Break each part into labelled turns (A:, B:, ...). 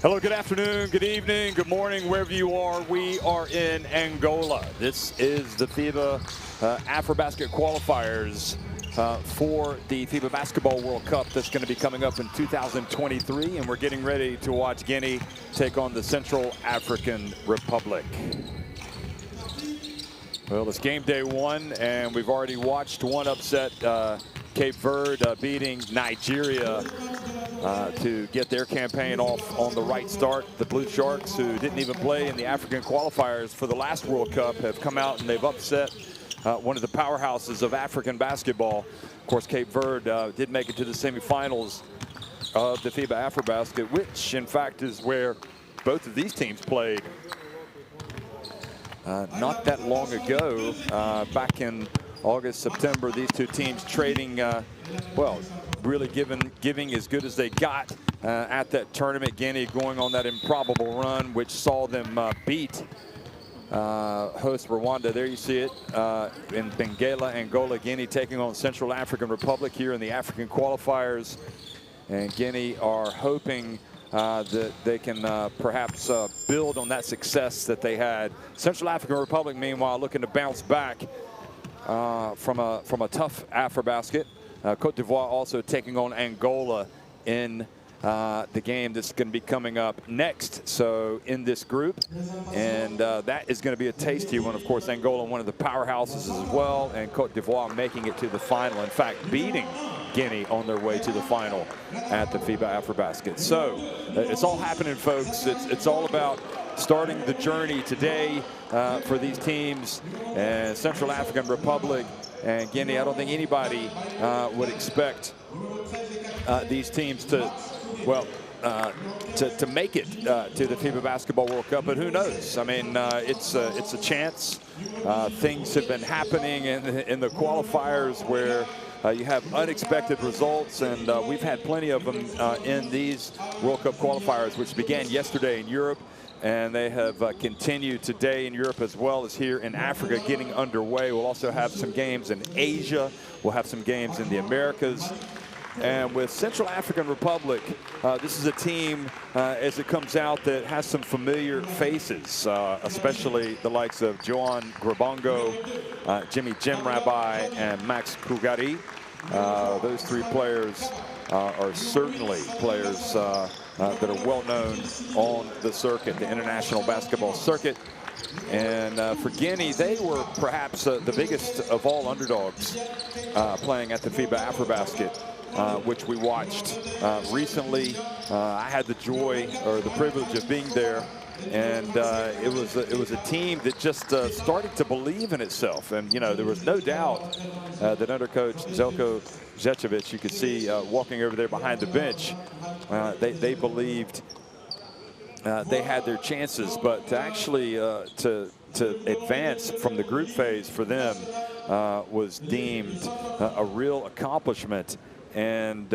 A: Hello, good afternoon, good evening, good morning, wherever you are. We are in Angola. This is the FIBA AfroBasket qualifiers for the FIBA Basketball World Cup that's going to be coming up in 2023, and we're getting ready to watch Guinea take on the Central African Republic. Well, it's game day one, and we've already watched one upset. Cape Verde beating Nigeria to get their campaign off on the right start. The Blue Sharks, who didn't even play in the African qualifiers for the last World Cup, have come out and they've upset one of the powerhouses of African basketball. Of course, Cape Verde did make it to the semifinals of the FIBA AfroBasket, which in fact is where both of these teams played not that long ago, back in August, September. These two teams trading, well, really giving as good as they got at that tournament. Guinea going on that improbable run, which saw them beat host Rwanda. There you see it in Benguela, Angola. Guinea taking on Central African Republic here in the African qualifiers. And Guinea are hoping that they can perhaps build on that success that they had. Central African Republic, meanwhile, looking to bounce back from a tough AfroBasket. Cote d'Ivoire also taking on Angola in the game that's going to be coming up next. So in this group, and that is going to be a tasty one. Of course, Angola, one of the powerhouses as well, and Cote d'Ivoire making it to the final. In fact, beating Guinea on their way to the final at the FIBA AfroBasket. So it's all happening, folks. It's all about starting the journey today for these teams. And Central African Republic and Guinea, I don't think anybody would expect these teams to, well, to make it to the FIBA Basketball World Cup, but who knows? I mean, it's a chance. Things have been happening in the qualifiers where you have unexpected results, and we've had plenty of them in these World Cup qualifiers, which began yesterday in Europe, and they have continued today in Europe as well as here in Africa getting underway. We'll also have some games in Asia. We'll have some games in the Americas. And with Central African Republic, this is a team, as it comes out, that has some familiar faces, especially the likes of Joan Grabongo, Jimmy Jimrabai, and Max Kugari. Those three players are certainly players that are well known on the circuit, the international basketball circuit. And for Guinea, they were perhaps the biggest of all underdogs playing at the FIBA AfroBasket, which we watched recently. I had the joy or the privilege of being there, and it was a team that just started to believe in itself. And you know, there was no doubt that under coach Zeljko Zečević, you could see walking over there behind the bench, they believed they had their chances, but to actually to advance from the group phase for them was deemed a real accomplishment. And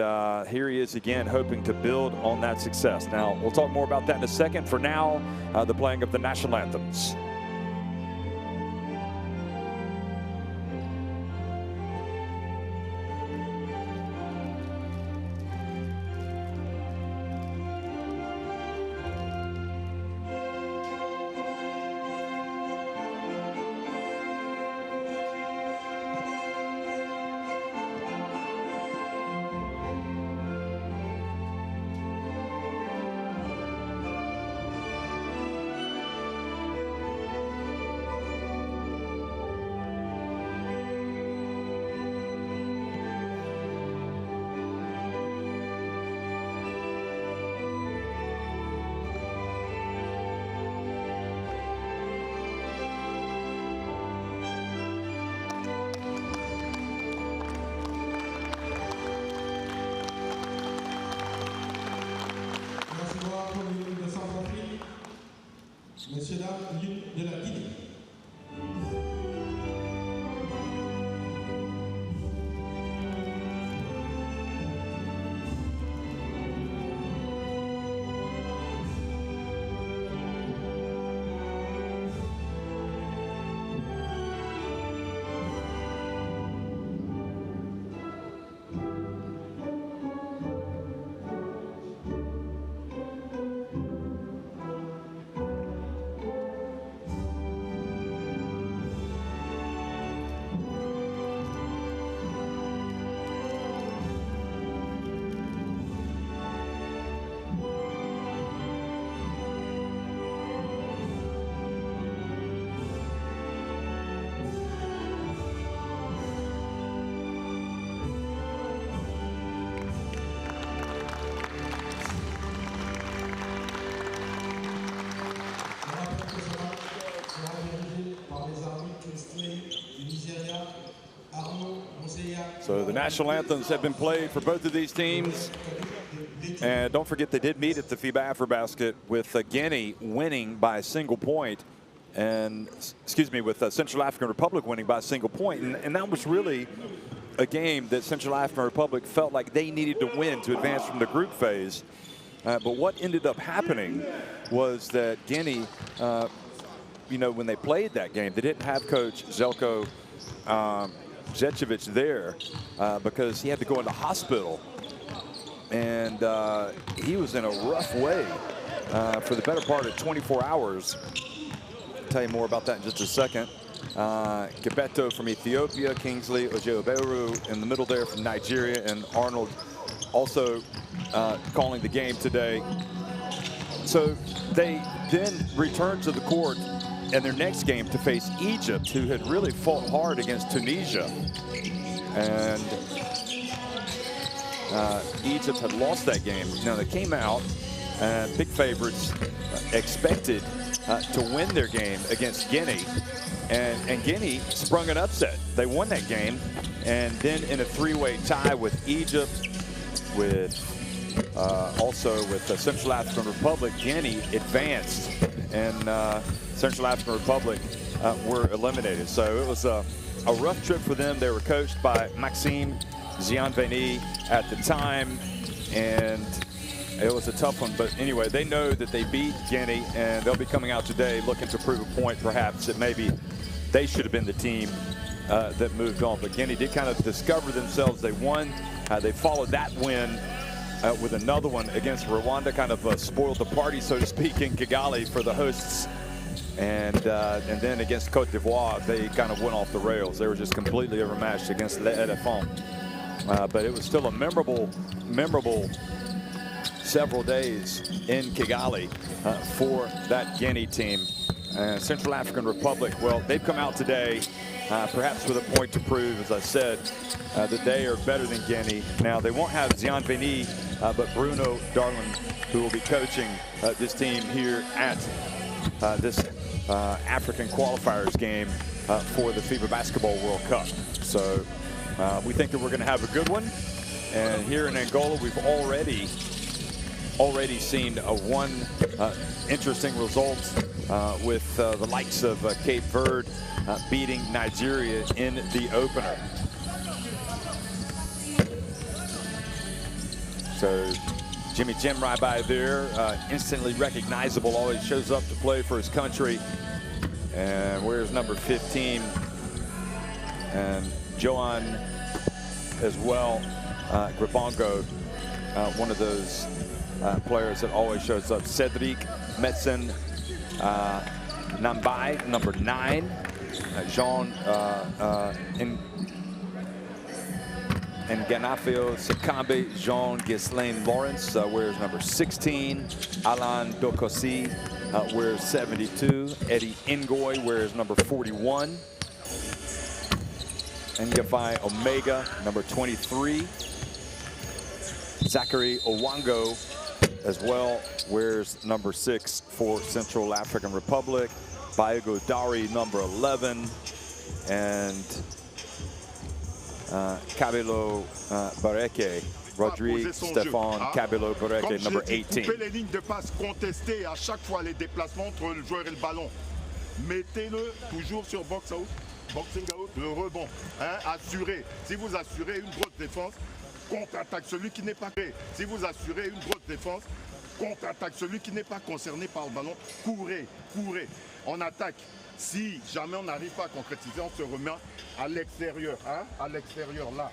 A: here he is again, hoping to build on that success. Now, we'll talk more about that in a second. For now, the playing of the national anthems.
B: Messieurs, dames, l'hymne de la Guinée.
A: So the national anthems have been played for both of these teams. And don't forget, they did meet at the FIBA AfroBasket with Guinea winning by a single point. And, excuse me, with Central African Republic winning by a single point. And that was really a game that Central African Republic felt like they needed to win to advance from the group phase. But what ended up happening was that Guinea, you know, when they played that game, they didn't have Coach Zeljko Zečević there because he had to go into hospital. And he was in a rough way for the better part of 24 hours. I'll tell you more about that in just a second. Gebeto from Ethiopia, Kingsley Ojeoberu in the middle there from Nigeria, and Arnold also calling the game today. So they then returned to the court in their next game to face Egypt, who had really fought hard against Tunisia. And Egypt had lost that game. Now they came out, big favorites, expected to win their game against Guinea. And Guinea sprung an upset. They won that game. And then in a three-way tie with Egypt, with also with the Central African Republic, Guinea advanced. And Central African Republic were eliminated. So it was a rough trip for them. They were coached by Maxime Zianveni at the time, and it was a tough one. But anyway, they know that they beat Guinea, and they'll be coming out today looking to prove a point, perhaps, that maybe they should have been the team that moved on. But Guinea did kind of discover themselves. They won. They followed that win with another one against Rwanda, kind of spoiled the party, so to speak, in Kigali for the hosts. And then against Cote d'Ivoire, they kind of went off the rails. They were just completely overmatched against Les Elephants. But it was still a memorable several days in Kigali for that Guinea team. Central African Republic, well, they've come out today, perhaps with a point to prove, as I said, that they are better than Guinea. Now, they won't have Zianveni, but Bruno Darlin, who will be coaching this team here at this African Qualifiers game for the FIBA Basketball World Cup. So we think that we're going to have a good one. And here in Angola, we've already seen one interesting result with the likes of Cape Verde beating Nigeria in the opener. So Jimmy Jemrai there, instantly recognizable, always shows up to play for his country. And where's number 15? And Joan as well, Grabongo, one of those players that always shows up. Cedric Metzen Nambai, number 9. Jean and Ganafio Sekambe, Jean Ghislaine Lawrence wears number 16. Alan Dokosi wears 72. Eddie Ngoy wears number 41. Ngafai Omega, number 23. Zachary Owango as well wears number 6 for Central African Republic. Bayogo Dari, number 11. And Kabelo Bareke, Rodrigue Stéphane Kabelo Bareke, number 18.
C: Coupez les lignes de passe, contestez à chaque fois les déplacements entre le joueur et le ballon. Mettez-le toujours sur box out, boxing out, le rebond. Hein, assurez. Si vous assurez une grosse défense, contre-attaque celui qui n'est pas créé. Si vous assurez une grosse défense, contre-attaque celui qui n'est pas concerné par le ballon. Courez, courez. On attaque. Si jamais on n'arrive pas à concrétiser, on se remet à l'extérieur, hein, à l'extérieur là.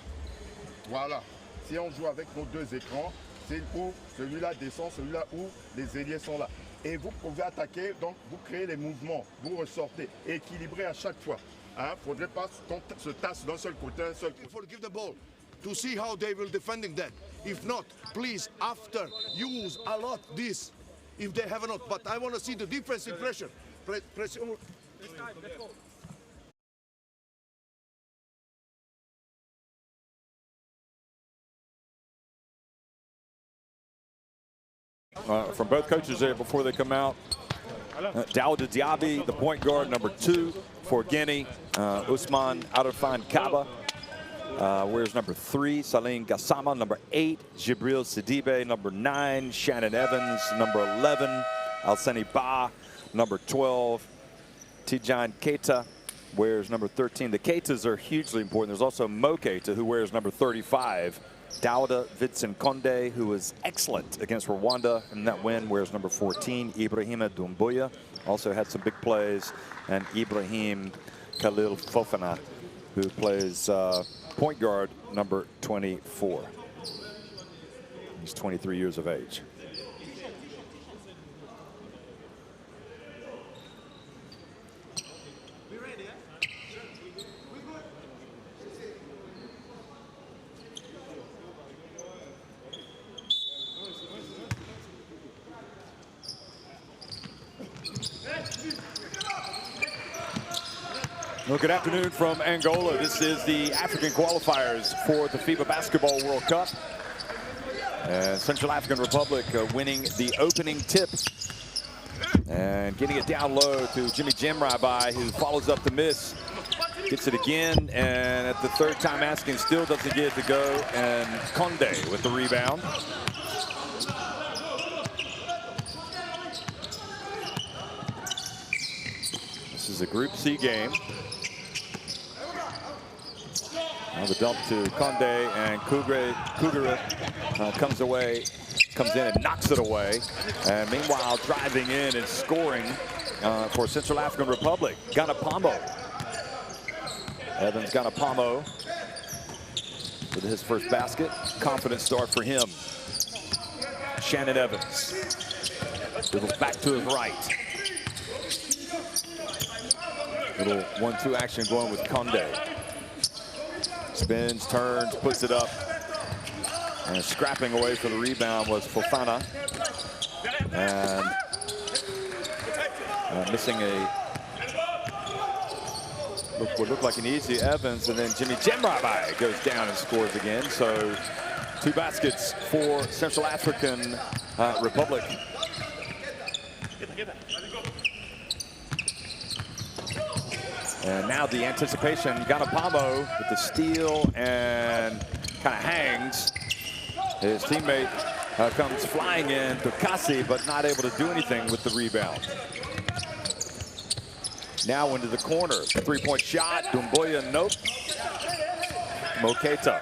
C: Voilà. Si on joue avec nos deux écrans, c'est où celui-là descend, celui-là où les ailiers sont là. Et vous pouvez attaquer, donc vous créez les mouvements, vous ressortez, équilibré à chaque fois. Il ne faudrait pas se tasser d'un seul côté, un seul côté.
D: For give the ball to see how they will defending that. If not, please after use a lot this if they have not. But I want to see the defensive pressure. Press. Let's go.
A: From both coaches there before they come out. Daouda Diaby, the point guard, number 2 for Guinea. Ousmane Arafan Kaba wears number 3. Salim Gassama, number 8. Jibril Sidibe, number 9. Shannon Evans, number 11. Alseni Ba, number 12. Tijan Keita wears number 13. The Keitas are hugely important. There's also Mo Keita, who wears number 35. Dauda Vitsin Konde, who was excellent against Rwanda in that win, wears number 14. Ibrahima Doumbouya also had some big plays. And Ibrahim Khalil Fofana, who plays point guard, number 24. He's 23 years of age. Well, good afternoon from Angola. This is the African qualifiers for the FIBA Basketball World Cup. And Central African Republic winning the opening tip. And getting it down low to Jimmy Jemrabai, who follows up the miss. Gets it again, and at the third time asking, still doesn't get it to go. And Konde with the rebound. This is a Group C game. Now the dump to Konde, and Kugura comes in and knocks it away. And meanwhile, driving in and scoring for Central African Republic, Ganapamo. Evans Ganapamo with his first basket. Confident start for him. Shannon Evans dribbles back to his right. Little 1-2 action going with Konde. Spins, turns, puts it up. And scrapping away for the rebound was Fofana. And missing what looked like an easy Evans, and then Jimmy Jemrabai goes down and scores again. So 2 baskets for Central African Republic. And now the anticipation, Ganapamo with the steal and kind of hangs. His teammate comes flying in to Kasi, but not able to do anything with the rebound. Now into the corner, 3-point shot, Doumbouya, nope. Mo Keita,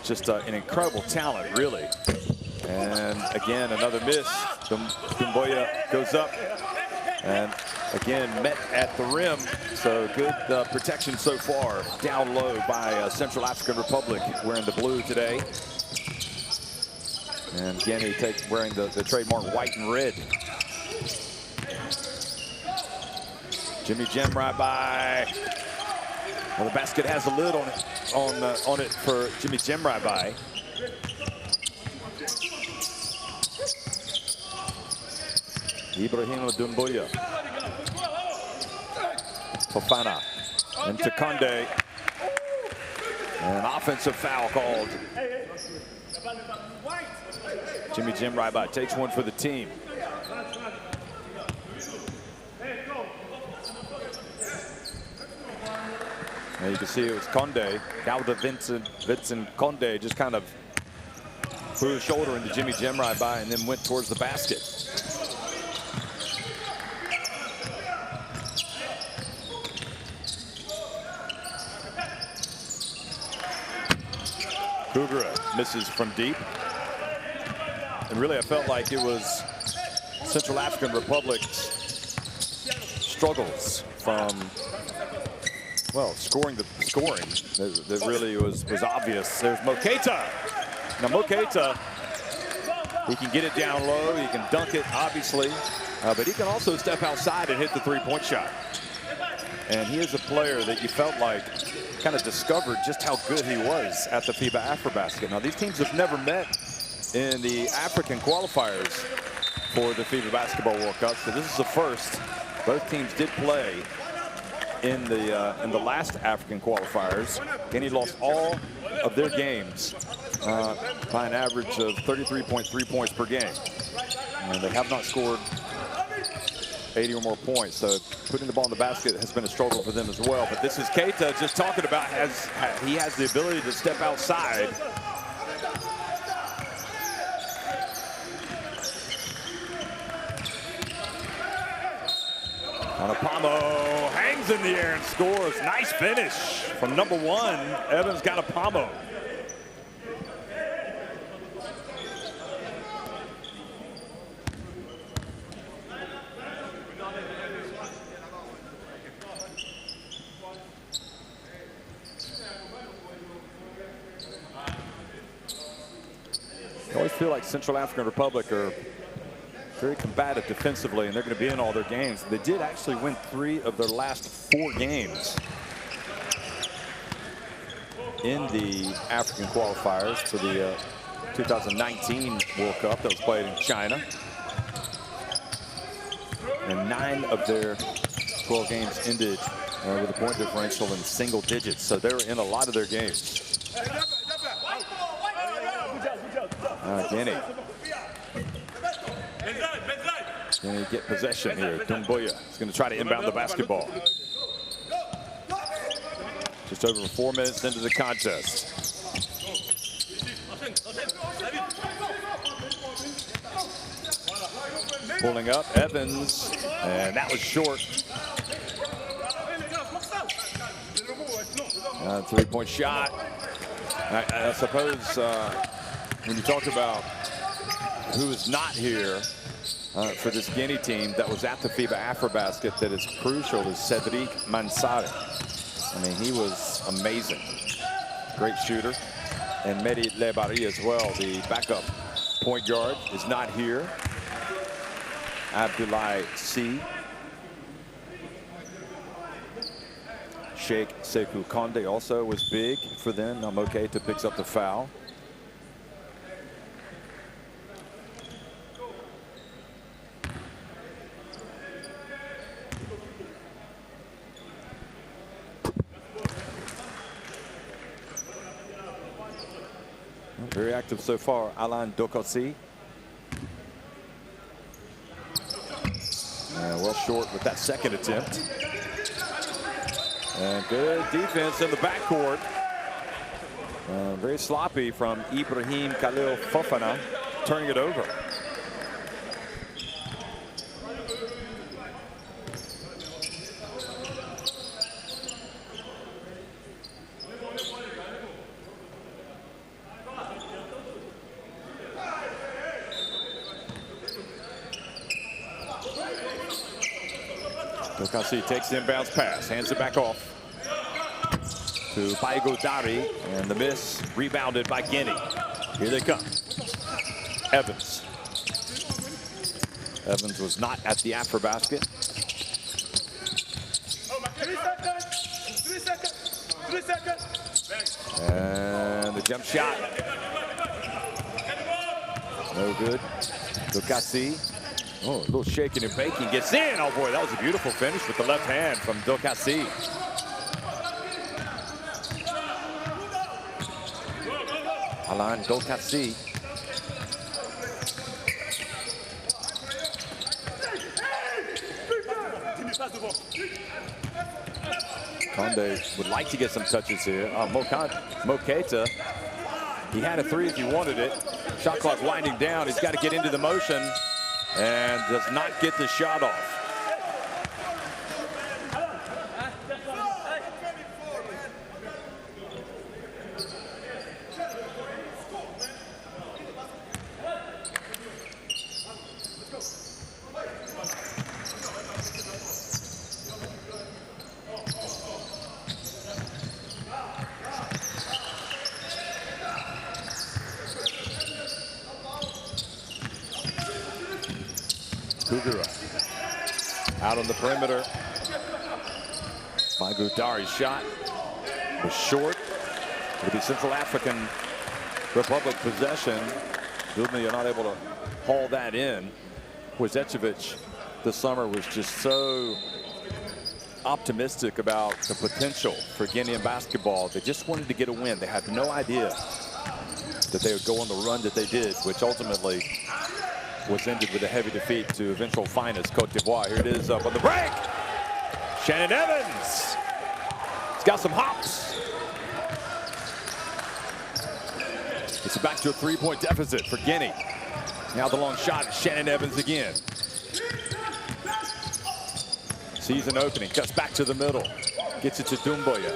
A: just an incredible talent, really. And again, another miss. Doumbouya goes up and again met at the rim. So good protection so far, down low by Central African Republic, wearing the blue today. And Guinea wearing the trademark white and red. Jimmy Jemrabai. Well, the basket has a lid on it for Jimmy Jemrabai. Ibrahima Doumbouya. Fofana into Konde. An offensive foul called. Jimmy Jemrabai takes one for the team. Now you can see it was Konde. Dauda Vincent Konde just kind of threw his shoulder into Jimmy Jemrabai and then went towards the basket. Kugura misses from deep. And really, I felt like it was Central African Republic's struggles from, well, scoring that really was obvious. There's Mo Keita. Now Mo Keita, he can get it down low, he can dunk it, obviously, but he can also step outside and hit the 3-point shot. And he is a player that you felt like kind of discovered just how good he was at the FIBA AfroBasket. Now these teams have never met in the African qualifiers for the FIBA Basketball World Cup, so this is the first. Both teams did play in the last African qualifiers. Guinea lost all of their games by an average of 33.3 points per game, and they have not scored 80 or more points. So putting the ball in the basket has been a struggle for them as well. But this is Keita just talking about he has the ability to step outside. Anapamo hangs in the air and scores. Nice finish from number 1, Evans Ganapamo. I always feel like Central African Republic are very combative defensively, and they're going to be in all their games. They did actually win 3 of their last 4 games in the African qualifiers for the 2019 World Cup that was played in China. And 9 of their 12 games ended with a point differential in single digits. So they're in a lot of their games. Guinea. Going to get possession here. Dumbuya is going to try to inbound the basketball. Just over 4 minutes into the contest. Pulling up, Evans, and that was short. 3-point shot. I suppose when you talk about who is not here for this Guinea team that was at the FIBA AfroBasket that is crucial is Cedric Mansare. I mean, he was amazing. Great shooter. And Mehdi Lebari as well, the backup point guard, is not here. Abdoulaye C. Sheikh Sekou Konde also was big for them. Now Keita picks up the foul. Very active so far, Alain Dokossi. Well short with that second attempt. And good defense in the backcourt. Very sloppy from Ibrahim Khalil Fofana, turning it over. Dokossi takes the inbounds pass, hands it back off to Baigo Dari, and the miss rebounded by Guinea. Here they come. Evans. Evans was not at the AfroBasket. 3 seconds. And the jump shot. No good. Dokossi. Oh, a little shaking and baking, gets in. Oh boy, that was a beautiful finish with the left hand from Dokossi. Alain Dokossi. Konde would like to get some touches here. Mo Keita, he had a 3 if he wanted it. Shot clock winding down. He's got to get into the motion and does not get the shot off. Out on the perimeter. Baigo Dari's shot was short. It'll be Central African Republic possession. Dudley are not able to haul that in. Wojecic this summer was just so optimistic about the potential for Guinean basketball. They just wanted to get a win. They had no idea that they would go on the run that they did, which ultimately was ended with a heavy defeat to eventual finest Cote d'Ivoire. Here it is up on the break. Shannon Evans. He's got some hops. It's back to a 3-point deficit for Guinea. Now the long shot, Shannon Evans again. Sees an opening, cuts back to the middle. Gets it to Doumbouya.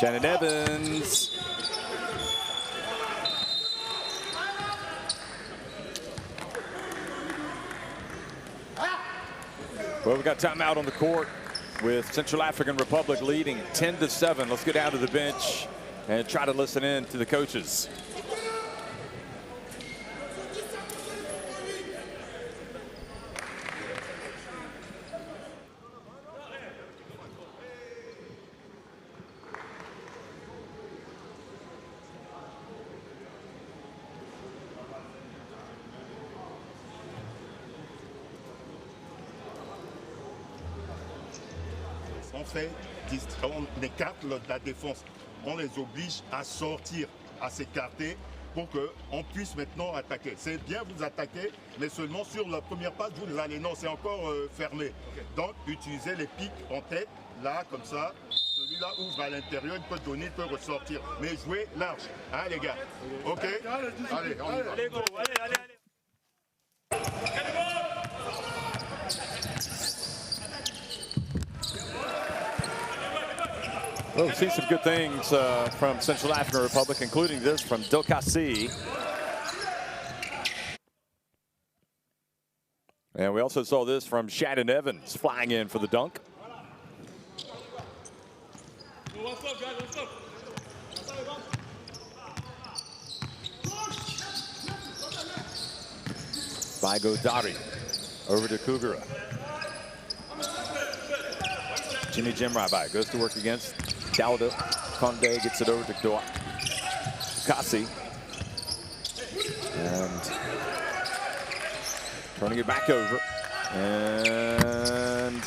A: Shannon Evans. Well, we got timeout on the court with Central African Republic leading 10-7. Let's get out to the bench and try to listen in to the coaches.
C: On écarte la défense, on les oblige à sortir, à s'écarter pour qu'on puisse maintenant attaquer. C'est bien vous attaquer, mais seulement sur la première passe, vous allez, non, c'est encore fermé. Donc, utilisez les pics en tête, là, comme ça. Celui-là ouvre à l'intérieur, il peut donner, il peut ressortir. Mais jouez large, hein, les gars. OK? Allez, on y va.
E: Allez, go, allez.
A: Well, we've seen some good things from Central African Republic, including this from Dokasi. And we also saw this from Shannon Evans flying in for the dunk. Vigo Dari over to Kugura. Jimmy Jimrabai goes to work against Dawda. Conde gets it over to Kasi. And turning it back over. And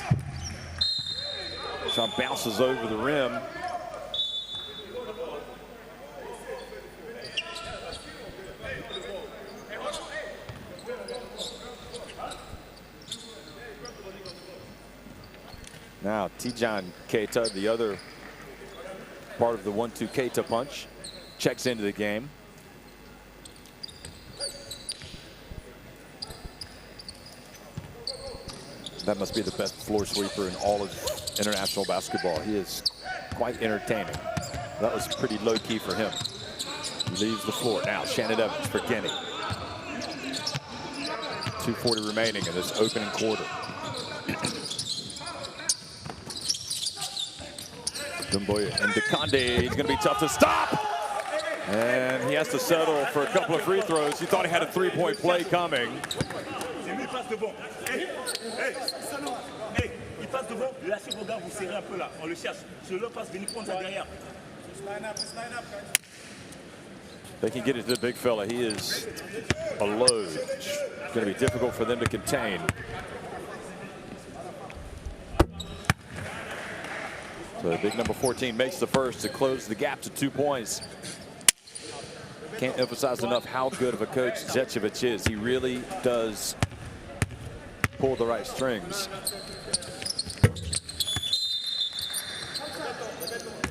A: shot bounces over the rim. Now, Tijan Keita, the other part of the 1-2 Keita punch, checks into the game. That must be the best floor sweeper in all of international basketball. He is quite entertaining. That was pretty low-key for him. He leaves the floor. Now, Shannon Evans for Guinea. 2:40 remaining in this opening quarter. Doumbouya into Conde. He's going to be tough to stop. And he has to settle for a couple of free throws. He thought he had a three-point play coming.
E: Il passe devant. Il passe devant. Lâchez vos gars, vous serrez un peu là. On le cherche. Je le passe, venez prendre ça derrière.
A: They can get it to the big fella. He is a load. It's going to be difficult for them to contain. So big number 14 makes the first to close the gap to 2 points. Can't emphasize enough how good of a coach Zečević is. He really does pull the right strings.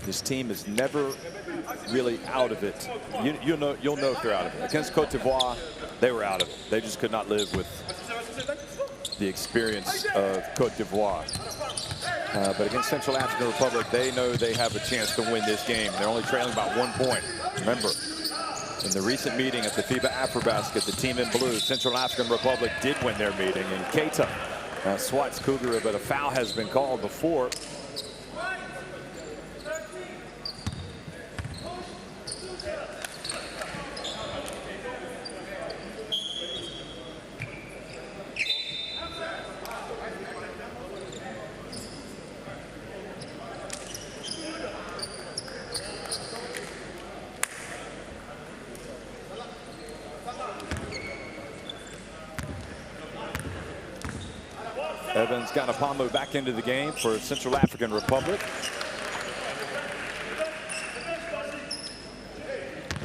A: This team is never really out of it. You'll know if they're out of it. Against Côte d'Ivoire, they were out of it. They just could not live with the experience of Côte d'Ivoire. But against Central African Republic, they know they have a chance to win this game. They're only trailing about 1 point. Remember, in the recent meeting at the FIBA AfroBasket, the team in blue, Central African Republic, did win their meeting. And Keita swats Kugura, but a foul has been called before. Evans Ganapamu back into the game for Central African Republic.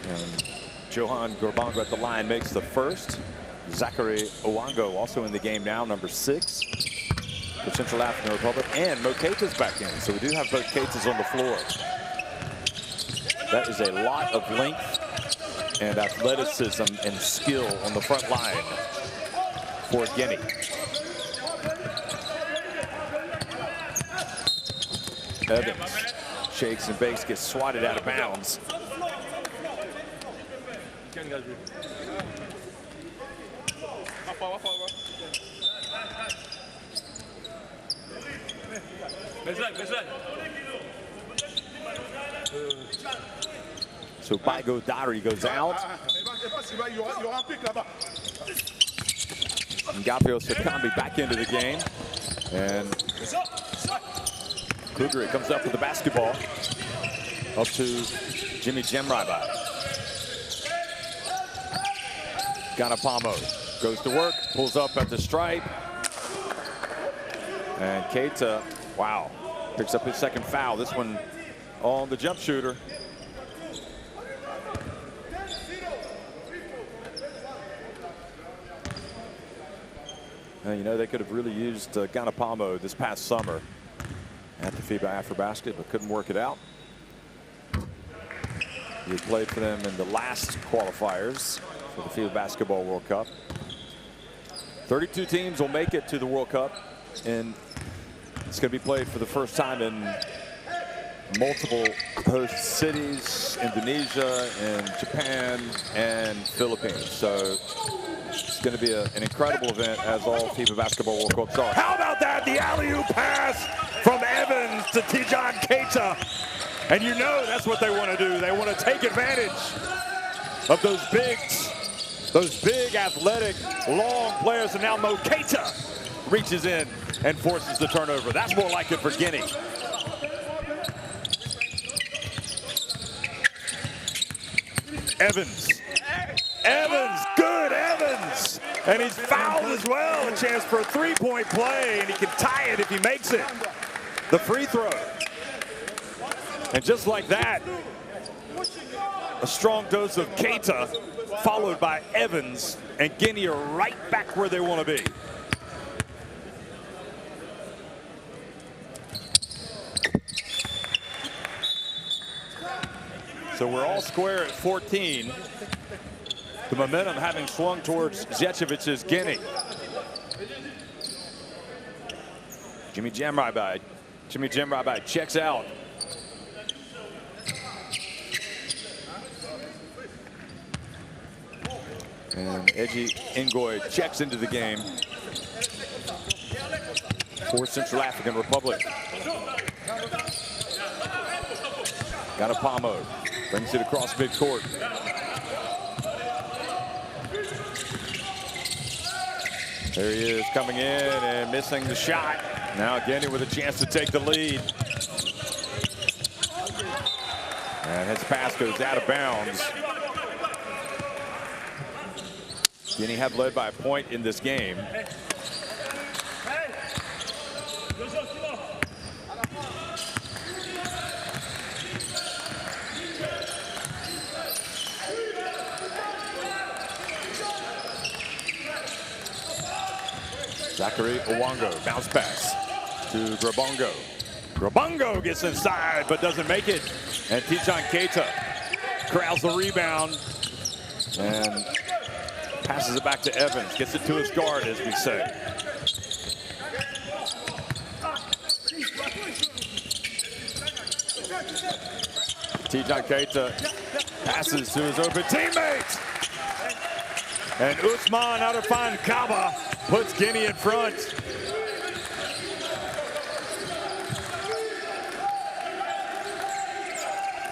A: And Johan Gorbango at the line makes the first. Zachary Owango also in the game now, number 6. for Central African Republic, and Mo Keita's back in. So we do have both Keitas on the floor. That is a lot of length and athleticism and skill on the front line for Guinea. Evans shakes and bakes, gets swatted out of bounds. So Baigo Dari goes out. And Gapio Sakambi back into the game. And Cougar comes up with the basketball. Up to Jimmy Jemraibai. Ganapamo goes to work, pulls up at the stripe. And Keita, wow, picks up his second foul. This one on the jump shooter. You know, they could have really used Ganapamo this past summer at the FIBA AfroBasket, but couldn't work it out. He had played for them in the last qualifiers for the FIBA Basketball World Cup. 32 teams will make it to the World Cup, and it's going to be played for the first time in multiple host cities, Indonesia and Japan and Philippines. So it's going to be an incredible event, as all FIBA Basketball World Cups are. How about that? The alley-oop pass from Evans to Tijan Keita. And you know that's what they want to do. They want to take advantage of those big athletic, long players. And now Mo Keita reaches in and forces the turnover. That's more like it for Guinea. Evans, good Evans. And he's fouled as well. A chance for a three-point play, and he can tie it if he makes it. The free throw. And just like that, a strong dose of Keita, followed by Evans, and Guinea are right back where they want to be. So we're all square at 14. The momentum having swung towards Zecevic's Guinea. Jimmy Jemraibai checks out. And Eji Ngoy checks into the game for Central African Republic. Ganapamo brings it across midcourt. There he is, coming in and missing the shot. Now Guinea with a chance to take the lead. And his pass goes out of bounds. Guinea have led by a point in this game. Zachary Owango, bounce pass to Grabongo. Grabongo gets inside but doesn't make it. And Tijan Keita corrals the rebound and passes it back to Evans. Gets it to his guard, as we say. Tijan Keita passes to his open teammate. And Usman Arafan Kaba puts Guinea in front.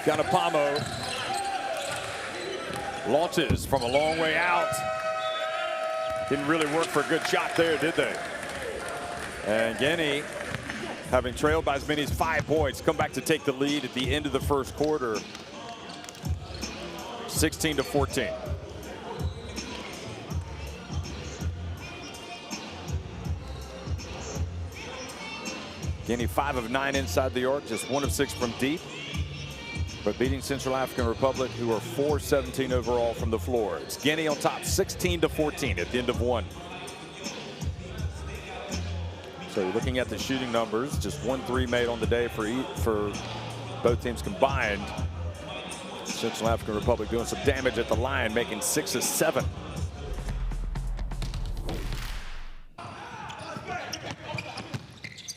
A: Ganapamo launches from a long way out. Didn't really work for a good shot there, did they? And Guinea, having trailed by as many as 5 points, come back to take the lead at the end of the first quarter, 16-14. Guinea 5 of 9 inside the arc, just 1 of 6 from deep, but beating Central African Republic, who are 4-17 overall from the floor. It's Guinea on top, 16-14 at the end of 1. So you're looking at the shooting numbers, just 1 3 made on the day for both teams combined. Central African Republic doing some damage at the line, making 6 of 7.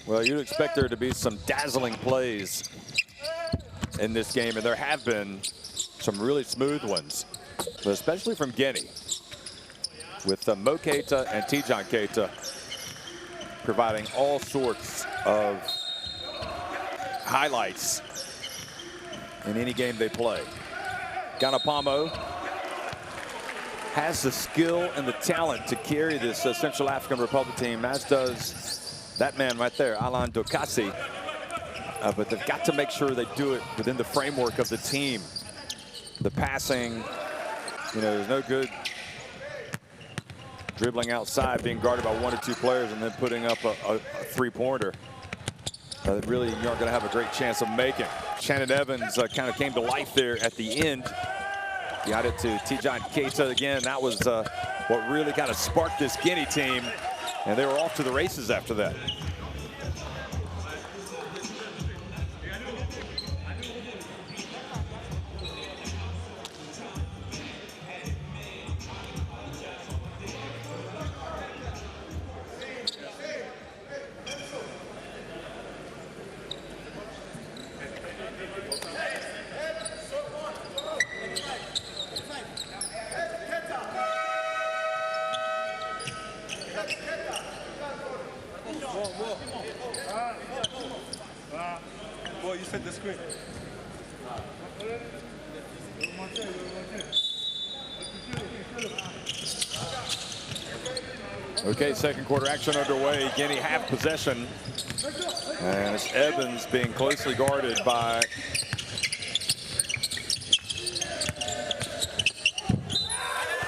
A: Well, you'd expect there to be some dazzling plays in this game, and there have been some really smooth ones, but especially from Guinea, with Mo Keita and Tijan Keita providing all sorts of highlights in any game they play. Ganapamo has the skill and the talent to carry this Central African Republic team, as does that man right there, Alan Dokasi. But they've got to make sure they do it within the framework of the team. The passing, you know, there's no good dribbling outside, being guarded by 1 or 2 players, and then putting up a 3-pointer. Really, you aren't going to have a great chance of making. Shannon Evans kind of came to life there at the end. Got it to Tijan Keita again. That was what really kind of sparked this Guinea team, and they were off to the races after that.
B: Boy, you set the screen.
A: Okay, second quarter action underway. Guinea have possession. And it's Evans being closely guarded by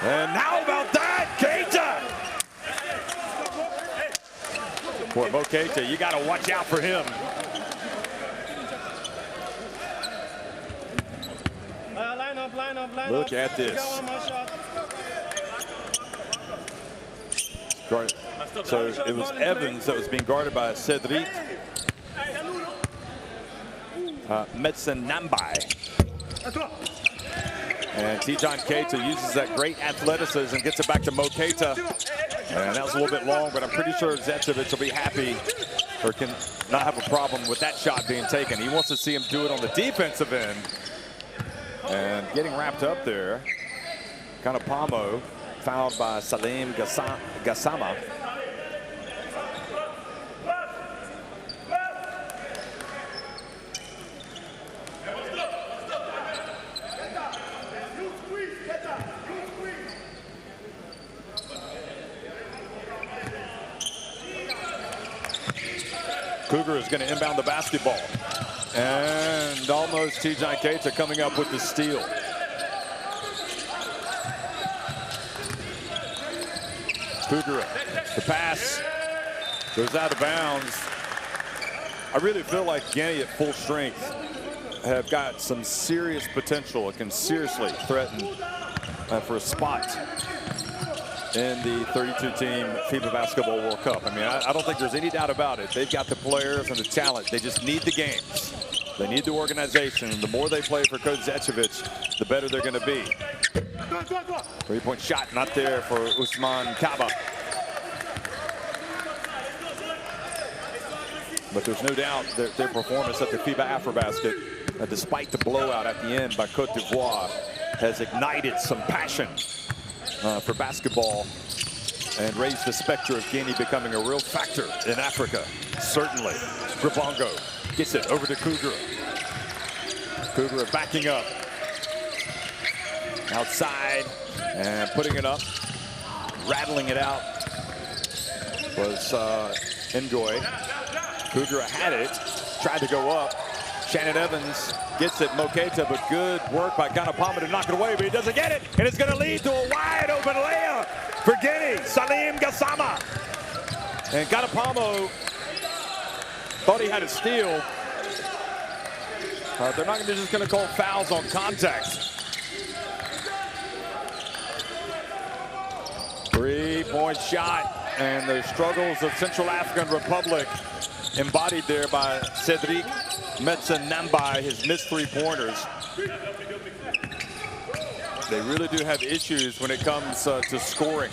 A: and how about that, Keita? Boy, Mo Keita, you got to watch out for him.
B: Line up.
A: Look at this. So it was Evans that was being guarded by Cedric Metsenambai. And Tijan Keita uses that great athleticism and gets it back to Mo Keita. And that was a little bit long, but I'm pretty sure Zetovic will be happy, or can not have a problem with that shot being taken. He wants to see him do it on the defensive end. And getting wrapped up there, Ganapamo, fouled by Salim Gassama. Cougar is going to inbound the basketball. And almost Tijan Keita coming up with the steal. Cougar, the pass goes out of bounds. I really feel like Guinea at full strength have got some serious potential and can seriously threaten for a spot in the 32-team FIBA Basketball World Cup. I mean, I don't think there's any doubt about it. They've got the players and the talent. They just need the games. They need the organization. And the more they play for Coach Zetovic, the better they're going to be. 3-point shot not there for Usman Kaba. But there's no doubt that their performance at the FIBA AfroBasket, despite the blowout at the end by Cote d'Ivoire, has ignited some passion for basketball and raised the specter of Guinea becoming a real factor in Africa. Certainly. Grabongo gets it over to Cougar. Cougar backing up. Outside and putting it up. Rattling it out was Ngoy. Cougar had it. Tried to go up. Shannon Evans gets it. Mo Keita, but good work by Ganapamo to knock it away, but he doesn't get it. And it's going to lead to a wide open layup for Guinea. Salim Gassama. And Ganapamo thought he had a steal. They're not just going to call fouls on contact. 3-point shot. and the struggles of Central African Republic embodied there by Cedric Metzenambai, his missed three-pointers. They really do have issues when it comes to scoring.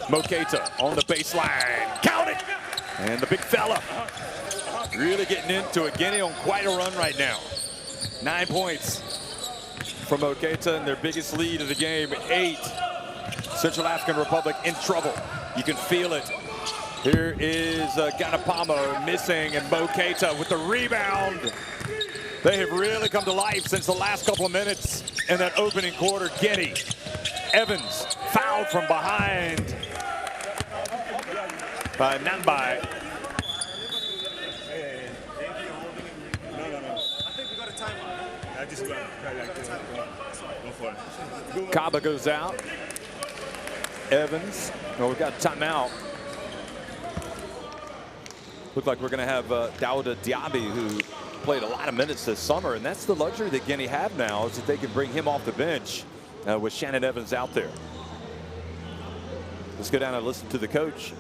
A: Moketa on the baseline, count it! And the big fella really getting into it. Guinea on quite a run right now. 9 points from Moketa and their biggest lead of the game, 8. Central African Republic in trouble. You can feel it. Here is Ganapamo missing, and Moketa with the rebound. They have really come to life since the last couple of minutes in that opening quarter. Guinea. Evans fouled from behind by Nambai. Kaba goes out. Evans. Well, we've got a timeout. Look like we're going to have Daouda Diaby, who played a lot of minutes this summer, and that's the luxury that Guinea have now, is that they can bring him off the bench with Shannon Evans out there. Let's go down and listen to the coach.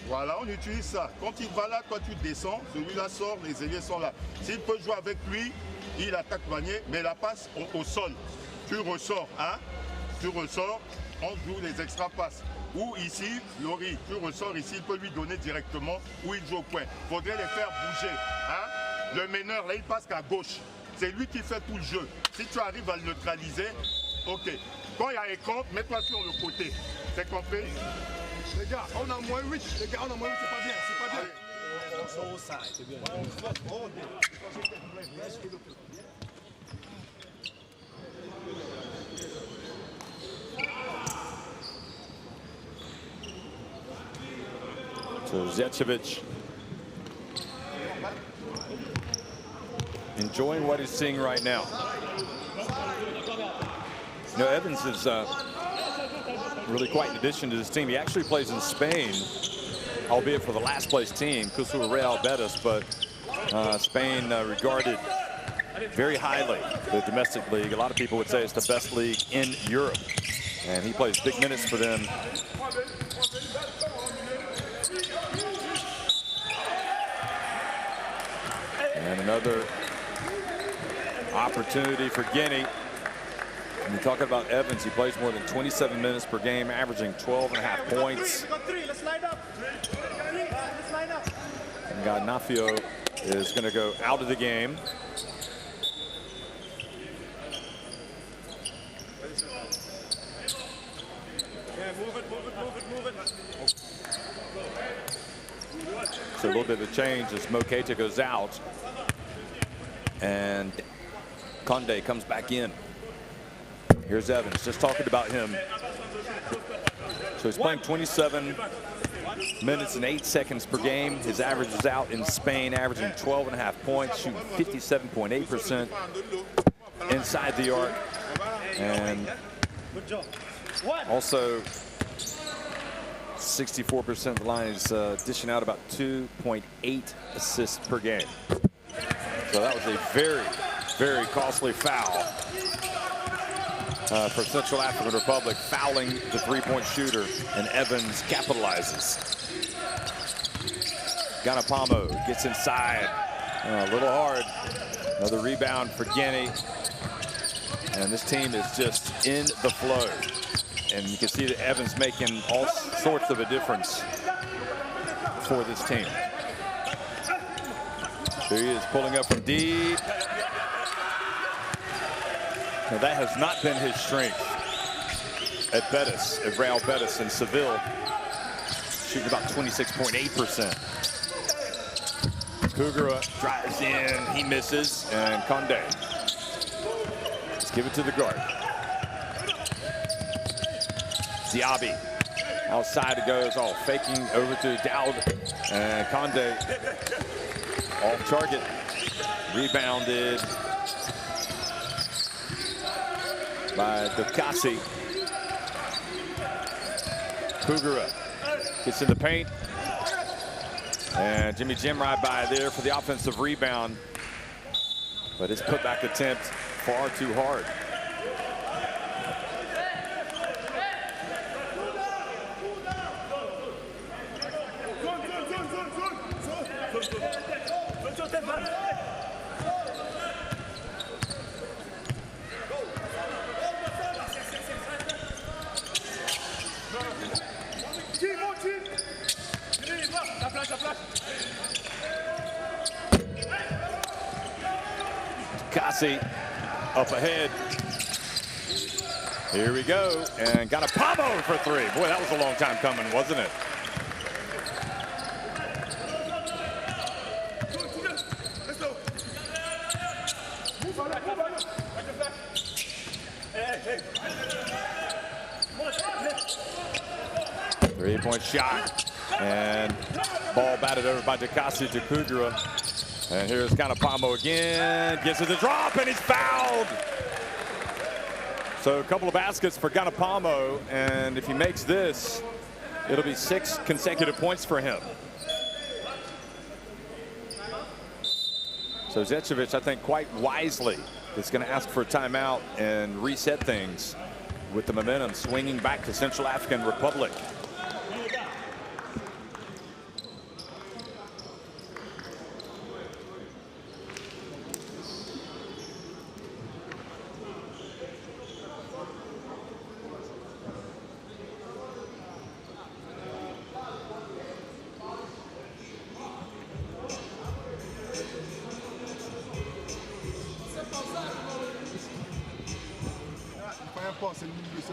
C: Voilà, on utilise ça. Quand il va là, toi tu descends, celui-là sort, les ailiers sont là. S'il peut jouer avec lui, il attaque panier, mais la passe au sol. Tu ressors, hein? Tu ressors, on joue les extra passes. Ou ici, Laurie, tu ressors ici, il peut lui donner directement où il joue au point. Il faudrait les faire bouger. Hein? Le meneur, là, il passe qu'à gauche. C'est lui qui fait tout le jeu. Si tu arrives à le neutraliser, ok. Quand il y a un contre, mets-toi sur le côté. C'est compris?
D: Les gars, on a moins 8. Les gars, on a moins 8, c'est pas bien, c'est pas bien.
A: So Zečević enjoying what he's seeing right now. You know, Evans is really quite an addition to this team. He actually plays in Spain, albeit for the last place team, Kusur Real Betis, but Spain regarded very highly the domestic league. A lot of people would say it's the best league in Europe, and he plays big minutes for them. And another opportunity for Guinea. When you talk about Evans, he plays more than 27 minutes per game, averaging 12.5 points. And Nafio is going to go out of the game. So a little bit of a change as Moketa goes out and Conde comes back in. Here's Evans, just talking about him. So he's playing 27 minutes and 8 seconds per game. His average is out in Spain, averaging 12.5 points, shooting 57.8% inside the arc. And also 64% of the line is dishing out about 2.8 assists per game. So that was a very, very costly foul for Central African Republic, fouling the three-point shooter, and Evans capitalizes. Ganapamo gets inside, a little hard. Another rebound for Guinea. And this team is just in the flow. And you can see that Evans making all sorts of a difference for this team. There he is, pulling up from deep. Now that has not been his strength at Betis, at Real Betis in Seville. Shooting about 26.8%. Kugura drives in, he misses, and Conde. Let's give it to the guard. Diaby, outside it goes, faking over to Dowd, and Conde off target, rebounded by Dukasi. Kugura gets in the paint. And Jimmy Jimrai by there for the offensive rebound. But his putback attempt far too hard. Cassie up ahead. Here we go, and got a Pamo for three. Boy, that was a long time coming, wasn't it? Three-point shot, and ball batted over by Decasi to Kugura. And here's Kanapamo again, gets it to drop, and he's fouled. So a couple of baskets for Kanapamo, and if he makes this, it'll be 6 consecutive points for him. So Zečević, I think quite wisely, is going to ask for a timeout and reset things with the momentum swinging back to Central African Republic.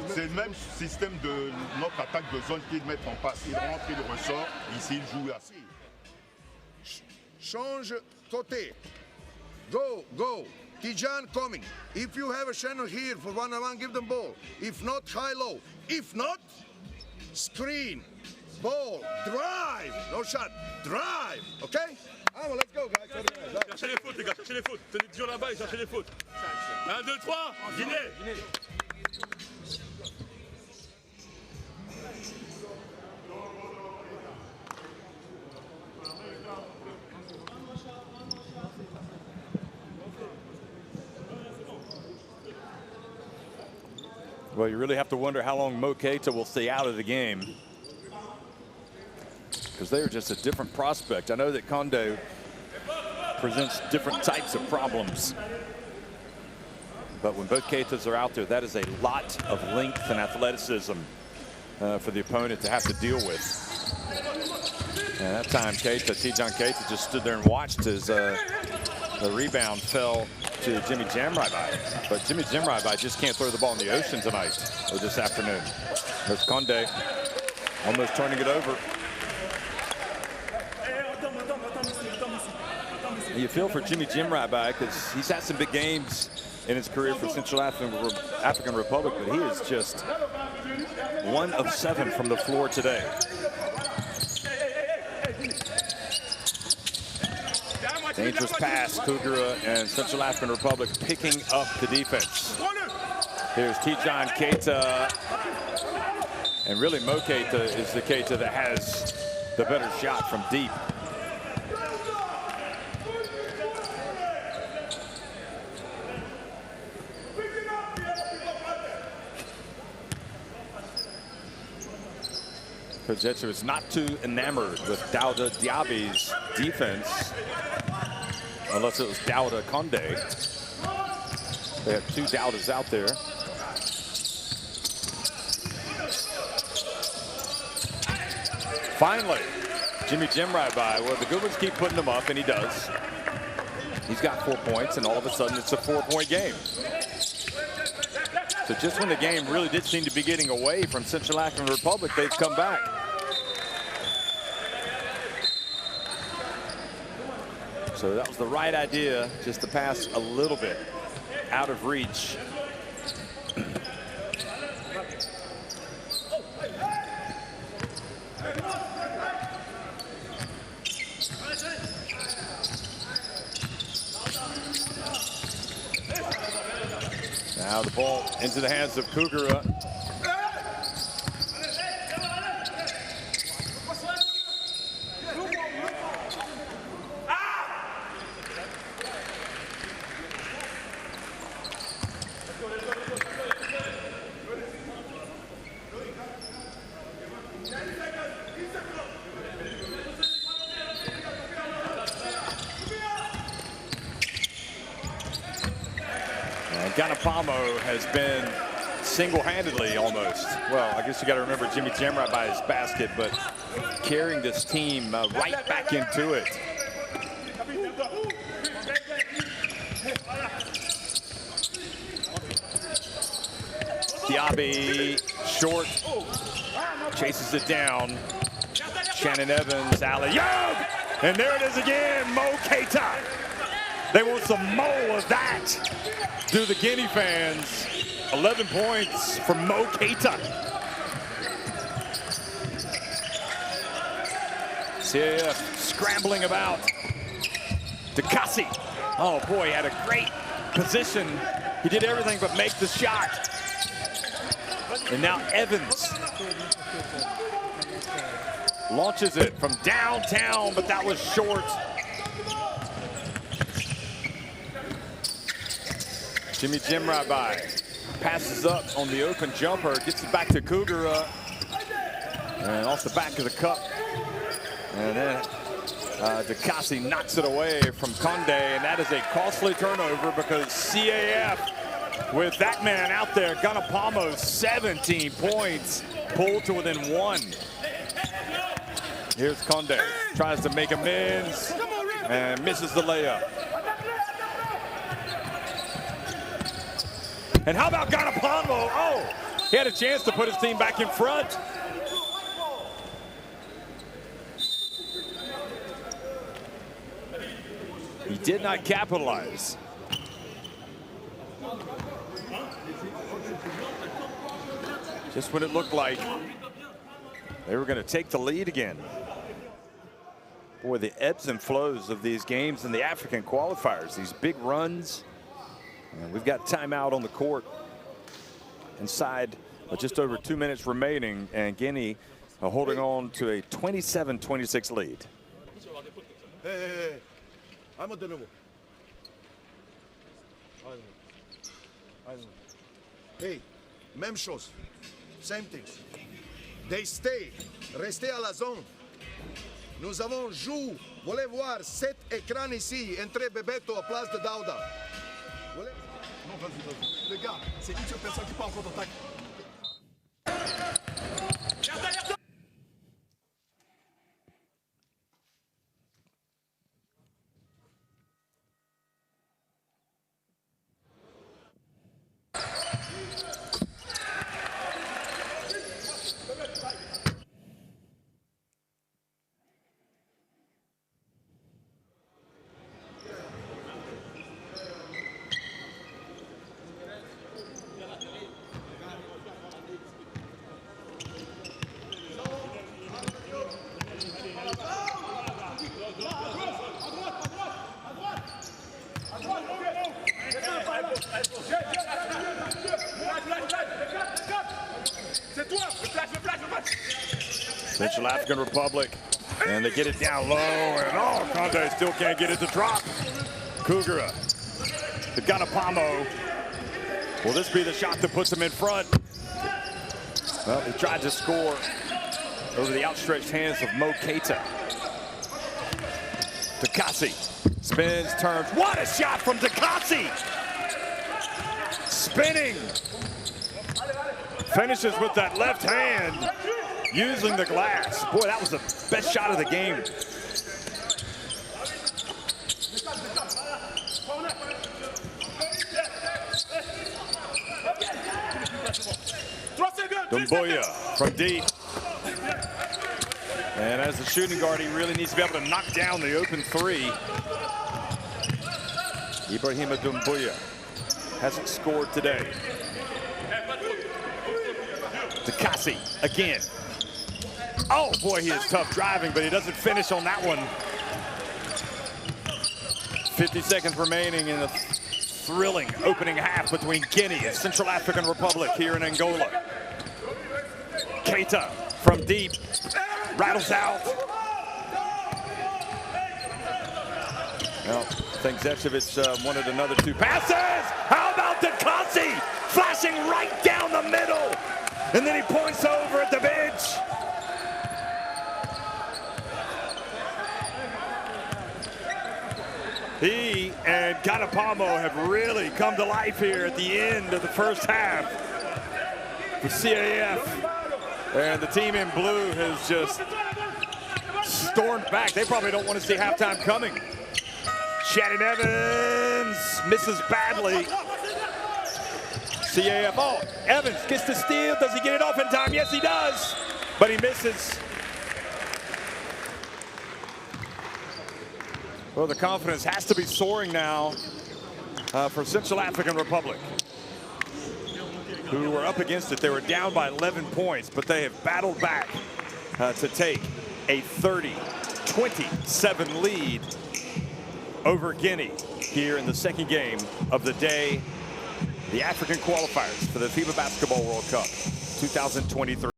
C: C'est le même système de notre attaque de zone qu'ils mettent en passe. Il rentre, il ressort. Ici, il joue assis.
D: Change côté. Go, go. Tijan coming. If you have a Shannon here for one-on-one, give them ball. If not, high-low. If not, screen. Ball. Drive. No shot. Drive. Okay? Allez, let's go, guys.
E: Cherchez les fautes, les gars. Cherchez les fautes. Tenez dur là-bas et cherchez les fautes. 1, 2, 3. Guinée.
A: Well, you really have to wonder how long Mo Keita will stay out of the game, because they are just a different prospect. I know that Conde presents different types of problems, but when both Keitas are out there, that is a lot of length and athleticism for the opponent to have to deal with. And that time, Tijan Keita just stood there and watched as the rebound fell to Jimmy Jamraibai. But Jimmy Jamraibai just can't throw the ball in the ocean tonight or this afternoon. There's Conde almost turning it over. You feel for Jimmy Jamraibai because he's had some big games in his career for Central African Republic, but he is just 1 of 7 from the floor today. Dangerous pass, Kugura and Central African Republic picking up the defense. Here's Tijan Keita, and really Mo Keita is the Keita that has the better shot from deep. Kojetsu is not too enamored with Dauda Diaby's defense, unless it was Dauda Conde. They have 2 Daudas out there. Finally, Jimmy Jamraibai. Well, the good ones keep putting him up, and he does. He's got 4 points, and all of a sudden it's a 4-point game. So just when the game really did seem to be getting away from Central African Republic, they've come back. So that was the right idea, just to pass a little bit out of reach. Now the ball into the hands of Kugura. And Ganapamo has been single-handedly almost. Well, I guess you got to remember Jimmy Jamrat by his basket, but carrying this team right back into it. Diaby, short, chases it down. Shannon Evans, alley-oop, and there it is again, Mo Keita. They want some more of that. Do the Guinea fans. 11 points from Mo Keita. CAF scrambling about. Dekasi. Oh boy, he had a great position. He did everything but make the shot. And now Evans launches it from downtown, but that was short. Jimmy Jamrat passes up on the open jumper, gets it back to Kugura, and off the back of the cup. And then Dekasi knocks it away from Conde, and that is a costly turnover because CAF, with that man out there, Ganapamo, 17 points, pulled to within 1. Here's Conde, tries to make amends, and misses the layup. And how about Ganapamo? Oh, he had a chance to put his team back in front. He did not capitalize. Just when it looked like they were going to take the lead again. Boy, the ebbs and flows of these games in the African qualifiers, these big runs. And we've got timeout on the court inside just over 2 minutes remaining, and Guinea holding on to a 27-26 lead.
D: Hey, I'm de nouveau. Hey, même chose. Same things. They stay. Restez à la zone. Nous avons joué. Vous voulez voir 7 écrans ici, entre Bebeto à place de Dauda.
C: Non, vas-y, vas-y. Les gars, c'est une seule personne qui part en contre-attaque.
A: Central African Republic, and they get it down low, and oh, Conde still can't get it to drop. Kugura to Ganapamo. Will this be the shot that puts him in front? Well, he tried to score over the outstretched hands of Mo Keita. Dekasi spins, turns. What a shot from Dekasi! Spinning. Finishes with that left hand, using the glass. Boy, that was the best shot of the game. Dumbuya from deep. And as the shooting guard, he really needs to be able to knock down the open three. Ibrahima Dumbuya hasn't scored today. Dekasi again. Oh boy, he is tough driving, but he doesn't finish on that one. 50 seconds remaining in the thrilling opening half between Guinea and Central African Republic here in Angola. Keita from deep, rattles out. Well, I think Zečević wanted another 2 passes. How about Dekasi flashing right down the middle? And then he points over at the bench. He and Ganapamo have really come to life here at the end of the first half. The CAF and the team in blue has just stormed back. They probably don't want to see halftime coming. Shannon Evans misses badly. CAF, oh, Evans gets the steal. Does he get it off in time? Yes, he does, but he misses. Well, the confidence has to be soaring now for Central African Republic, who were up against it. They were down by 11 points, but they have battled back to take a 30-27 lead over Guinea here in the second game of the day. The African qualifiers for the FIBA Basketball World Cup 2023.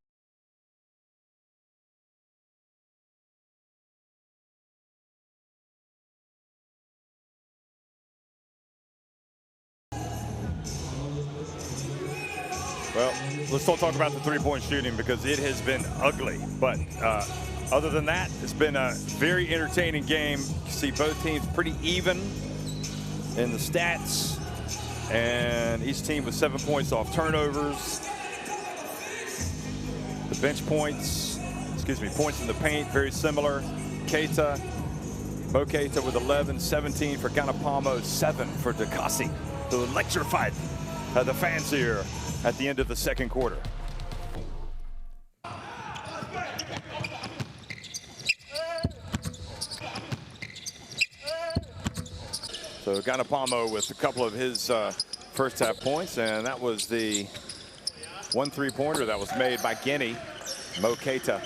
A: Well, let's don't talk about the three-point shooting because it has been ugly. But other than that, it's been a very entertaining game. You see both teams pretty even in the stats. And each team with 7 points off turnovers. The bench points, points in the paint, very similar. Mo Keita with 11, 17 for Ganapamo, 7 for Dakasi, who electrified the fans here at the end of the second quarter. So Ganapamo with a couple of his first half points, and that was the 1 3-pointer that was made by Guinea, Mo Keita.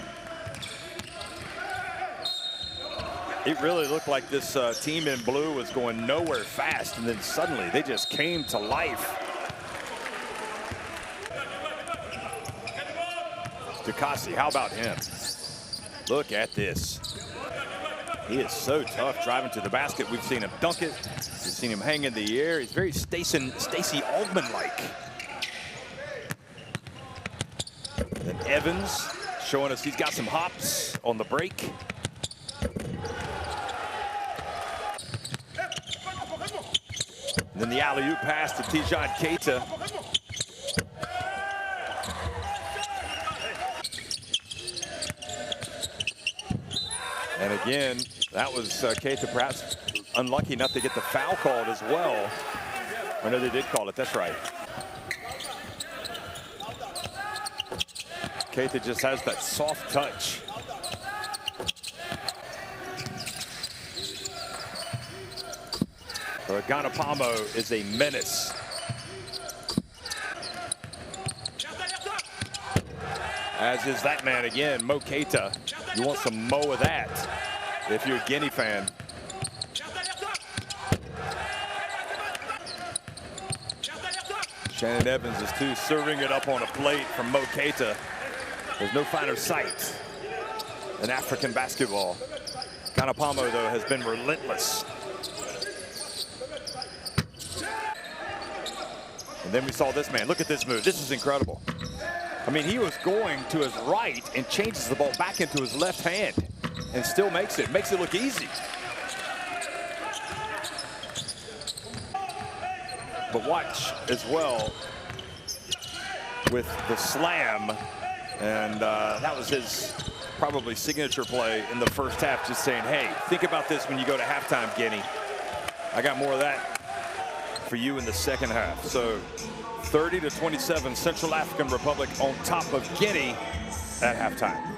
A: It really looked like this team in blue was going nowhere fast, and then suddenly they just came to life. Dakasi, how about him? Look at this. He is so tough driving to the basket. We've seen him dunk it. We've seen him hang in the air. He's very Stacey Altman-like. Then Evans showing us he's got some hops on the break. And then the alley-oop pass to Tijad Keita. And again, that was Keita perhaps unlucky not to get the foul called as well. I know they did call it, that's right. Keita just has that soft touch. Ganapamo is a menace. As is that man again, Mo Keita. You want some Mo of that if you're a Guinea fan. Shannon Evans is too, serving it up on a plate from Mo Keita. There's no finer sight in African basketball. Ganapamo, though, has been relentless. And then we saw this man. Look at this move. This is incredible. I mean, he was going to his right and changes the ball back into his left hand and still makes it look easy. But watch as well with the slam. And that was his probably signature play in the first half, just saying, hey, think about this when you go to halftime, Guinea. I got more of that for you in the second half. So 30-27, Central African Republic on top of Guinea at halftime.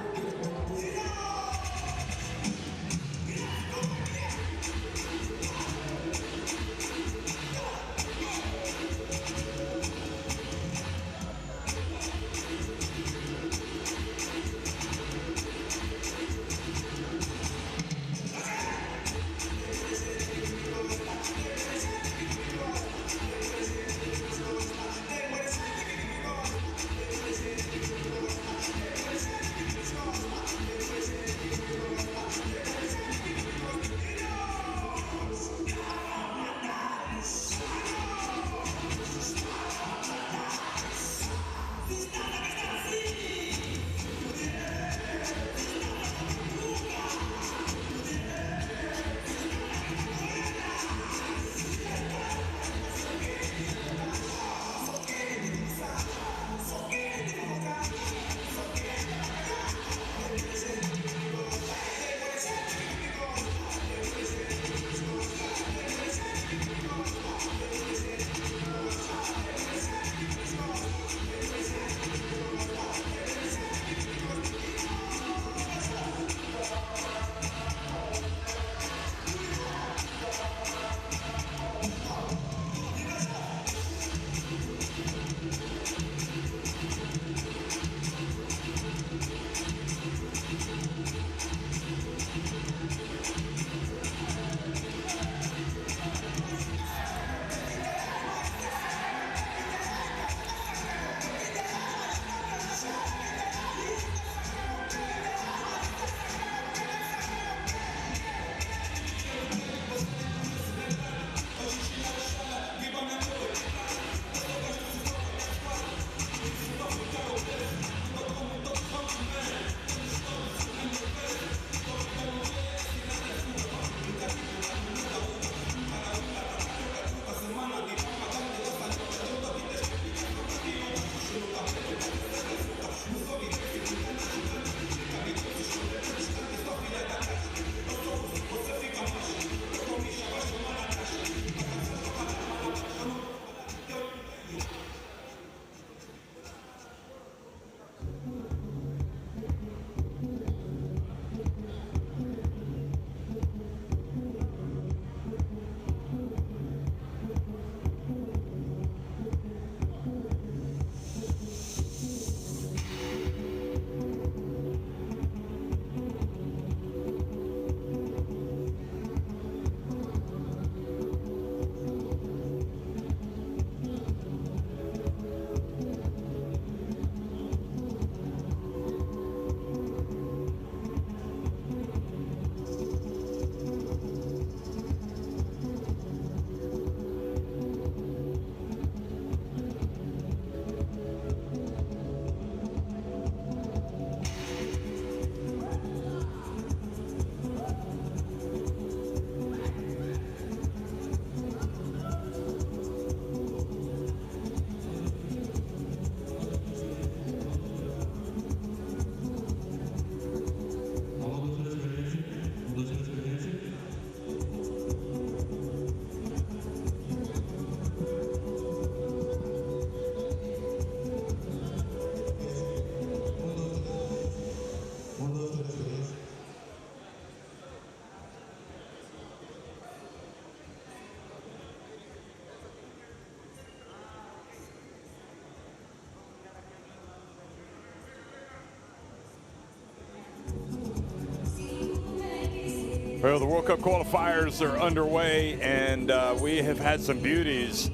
A: Well, the World Cup qualifiers are underway, and we have had some beauties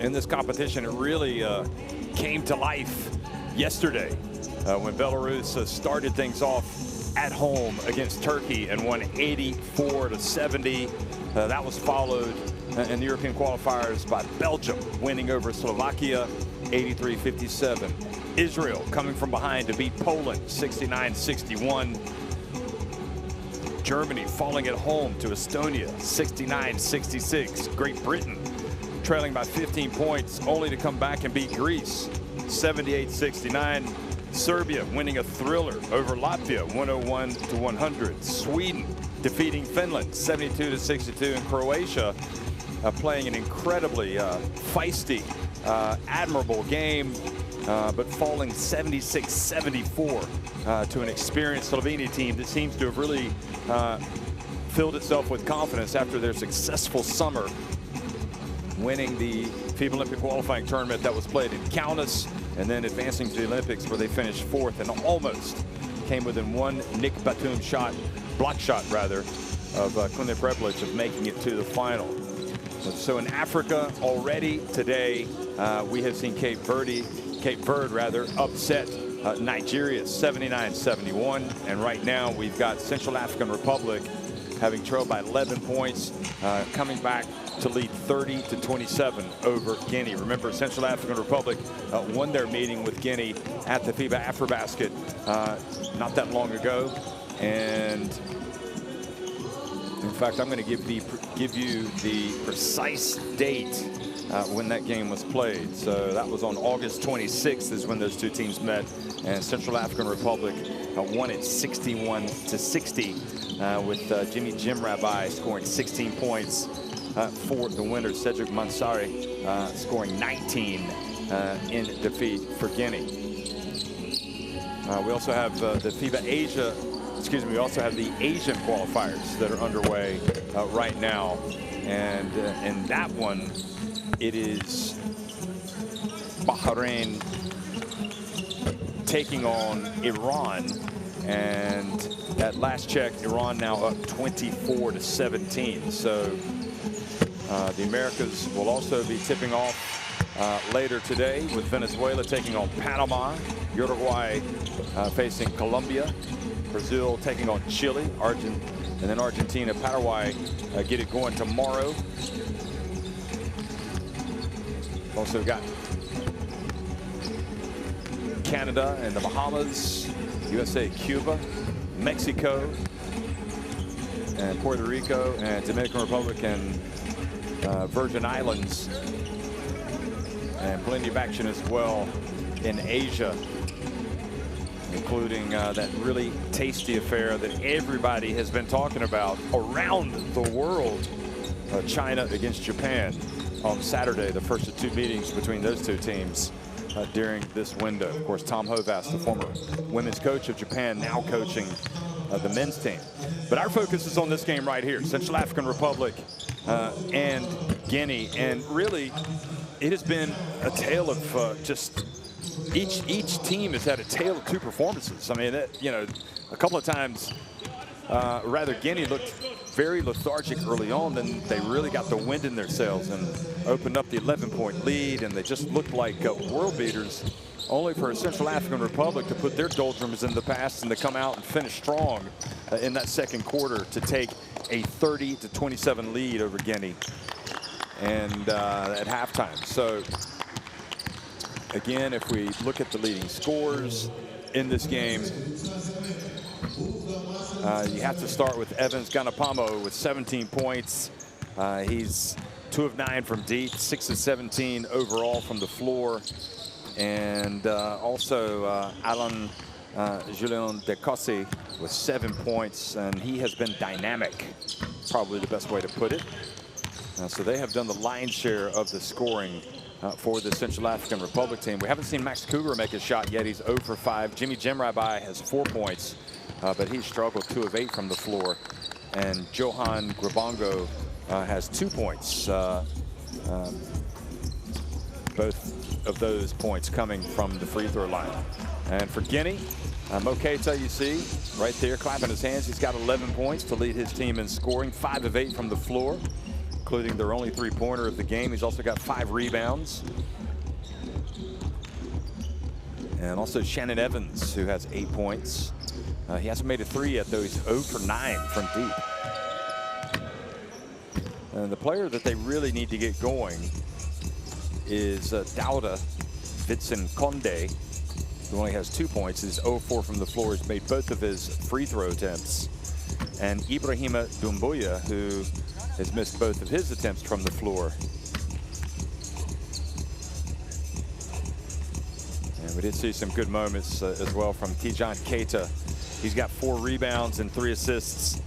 A: in this competition. It really came to life yesterday when Belarus started things off at home against Turkey and won 84-70. That was followed in the European qualifiers by Belgium winning over Slovakia 83-57. Israel coming from behind to beat Poland 69-61. Germany falling at home to Estonia 69-66. Great Britain trailing by 15 points only to come back and beat Greece 78-69. Serbia winning a thriller over Latvia 101-100. Sweden defeating Finland 72-62. And Croatia playing an incredibly feisty, admirable game, but falling 76-74 to an experienced Slovenia team that seems to have really filled itself with confidence after their successful summer, winning the FIBA Olympic qualifying tournament that was played in Kaunas, and then advancing to the Olympics where they finished fourth and almost came within one Nick Batum block shot rather, of Klinda Prepelic of making it to the final. So in Africa already today, we have seen Cape Verde upset Nigeria 79-71, and right now we've got Central African Republic having trailed by 11 points, coming back to lead 30-27 over Guinea. Remember, Central African Republic won their meeting with Guinea at the FIBA AfroBasket not that long ago, and in fact, I'm going to give you the precise date when that game was played. So that was on August 26th is when those two teams met, and Central African Republic won it 61-60 with Jimmy Jimrabai scoring 16 points for the winner. Cedric Mansari scoring 19 in defeat for Guinea. We also have the FIBA Asia. We also have the Asian qualifiers that are underway right now, and in that one, it is Bahrain taking on Iran, and at last check, Iran now up 24-17. So the Americas will also be tipping off later today with Venezuela taking on Panama, Uruguay facing Colombia, Brazil taking on Chile, and then Argentina, Paraguay get it going tomorrow. Also got Canada and the Bahamas, USA, Cuba, Mexico, and Puerto Rico, and Dominican Republic, and Virgin Islands, and plenty of action as well in Asia, including that really tasty affair that everybody has been talking about around the world, China against Japan on Saturday, the first of two meetings between those two teams during this window. Of course, Tom Hovass, the former women's coach of Japan, now coaching the men's team. But our focus is on this game right here, Central African Republic and Guinea. And really, it has been a tale of just each team has had a tale of two performances. I mean, you know, a couple of times, rather, Guinea looked very lethargic early on, then they really got the wind in their sails and opened up the 11-point lead, and they just looked like world beaters, only for Central African Republic to put their doldrums in the past and to come out and finish strong in that second quarter to take a 30-27 lead over Guinea and at halftime. So again, if we look at the leading scores in this game, you have to start with Evans Ganapamo with 17 points. He's 2 of 9 from deep, 6 of 17 overall from the floor. And also Alan Julien de Cossy with 7 points, and he has been dynamic, probably the best way to put it. So they have done the lion's share of the scoring for the Central African Republic team. We haven't seen Max Cougar make a shot yet. He's 0 for 5. Jimmy Jemrabai has 4 points, but he struggled 2 of 8 from the floor. And Johan Grabongo has 2 points. Both of those points coming from the free throw line. And for Guinea, Mo Keita, you see, right there, clapping his hands. He's got 11 points to lead his team in scoring, 5 of 8 from the floor, including their only three-pointer of the game. He's also got 5 rebounds. And also Shannon Evans, who has 8 points. He hasn't made a 3 yet, though. He's 0 for 9 from deep. And the player that they really need to get going is Dauda Vincent Conde, who only has 2 points. He's 0-4 from the floor. He's made both of his free throw attempts. And Ibrahima Doumbouya, who has missed both of his attempts from the floor. And we did see some good moments as well from Tijan Keita. He's got 4 rebounds and 3 assists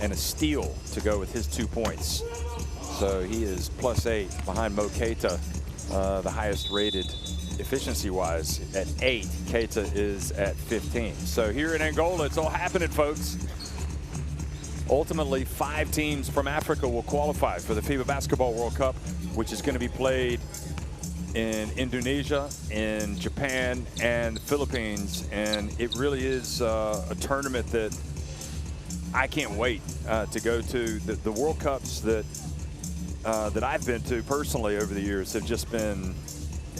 A: and a steal to go with his 2 points. So he is +8 behind Mo Keita, the highest rated efficiency-wise at 8. Keita is at 15. So here in Angola, it's all happening, folks. Ultimately, 5 teams from Africa will qualify for the FIBA Basketball World Cup, which is going to be played in Indonesia, in Japan, and the Philippines. And it really is a tournament that I can't wait to go to. The World Cups that I've been to personally over the years have just been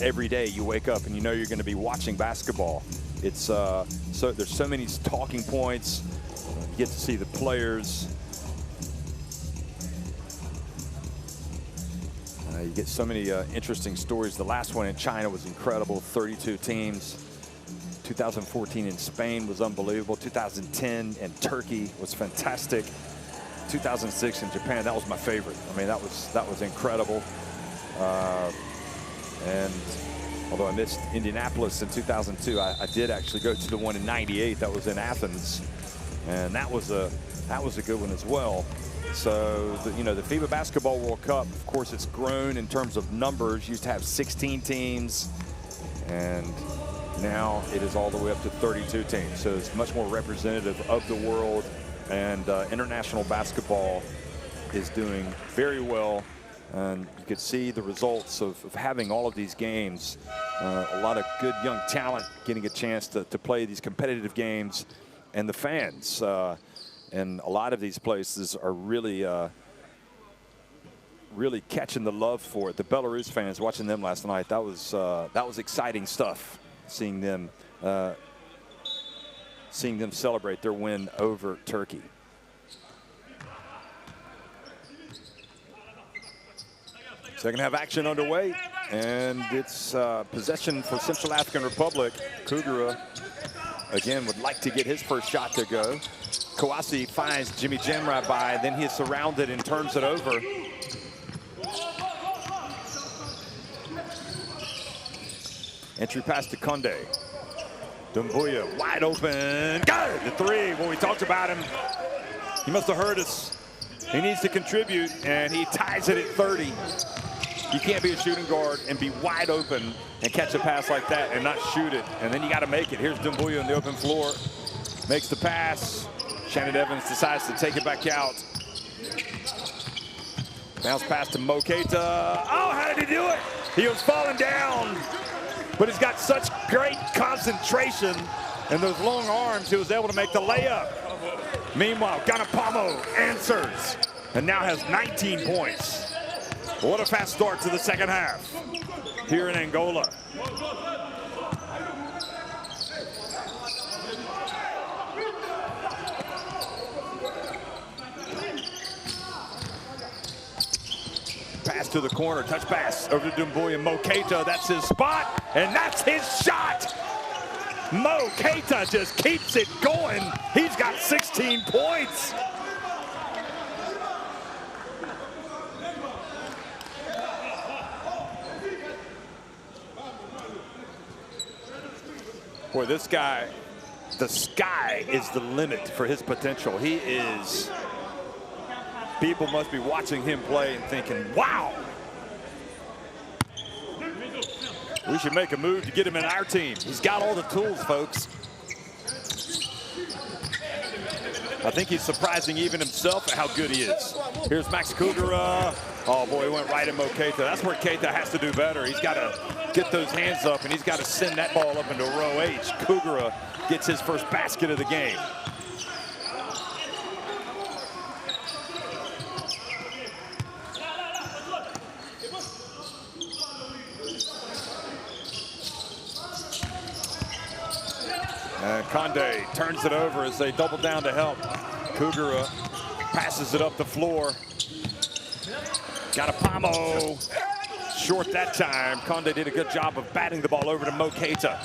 A: every day you wake up and you know you're going to be watching basketball. It's so there's so many talking points. You get to see the players. You get so many interesting stories. The last one in China was incredible, 32 teams. 2014 in Spain was unbelievable. 2010 in Turkey was fantastic. 2006 in Japan, that was my favorite. I mean, that was incredible. And although I missed Indianapolis in 2002, I did actually go to the one in '98 that was in Athens, and that was a good one as well. So the FIBA Basketball World Cup, of course, it's grown in terms of numbers. Used to have 16 teams, and now it is all the way up to 32 teams. So it's much more representative of the world, and international basketball is doing very well. And you could see the results of having all of these games. A lot of good young talent getting a chance to play these competitive games, and the fans. And a lot of these places are really catching the love for it. The Belarus fans, watching them last night, that was exciting stuff. Seeing them celebrate their win over Turkey. Second half action underway, and it's possession for Central African Republic. Kugura again would like to get his first shot to go. Kouassi finds Jimmy Jim right by, then he is surrounded and turns it over. Entry pass to Conde. Doumbouya wide open. Got it! The 3. When we talked about him, he must have heard us. He needs to contribute, and he ties it at 30. You can't be a shooting guard and be wide open and catch a pass like that and not shoot it. And then you got to make it. Here's Doumbouya on the open floor. Makes the pass. Shannon Evans decides to take it back out. Bounce pass to Mo Keita. Oh, how did he do it? He was falling down, but he's got such great concentration and those long arms, he was able to make the layup. Meanwhile, Ganapamo answers and now has 19 points. What a fast start to the second half here in Angola. Pass to the corner, touch pass over to Doumbouya. Mo Keita, that's his spot, and that's his shot. Mo Keita just keeps it going. He's got 16 points. Boy, this guy, the sky is the limit for his potential. He is, people must be watching him play and thinking, wow, we should make a move to get him in our team. He's got all the tools, folks. I think he's surprising even himself at how good he is. Here's Max Kugura. Oh boy, he went right at Mo Keita. That's where Keita has to do better. He's got to get those hands up, and he's got to send that ball up into row H. Kugura gets his first basket of the game. And Conde turns it over as they double down to help. Kugura passes it up the floor. Got a Pamo. Short that time. Conde did a good job of batting the ball over to Mo Keita.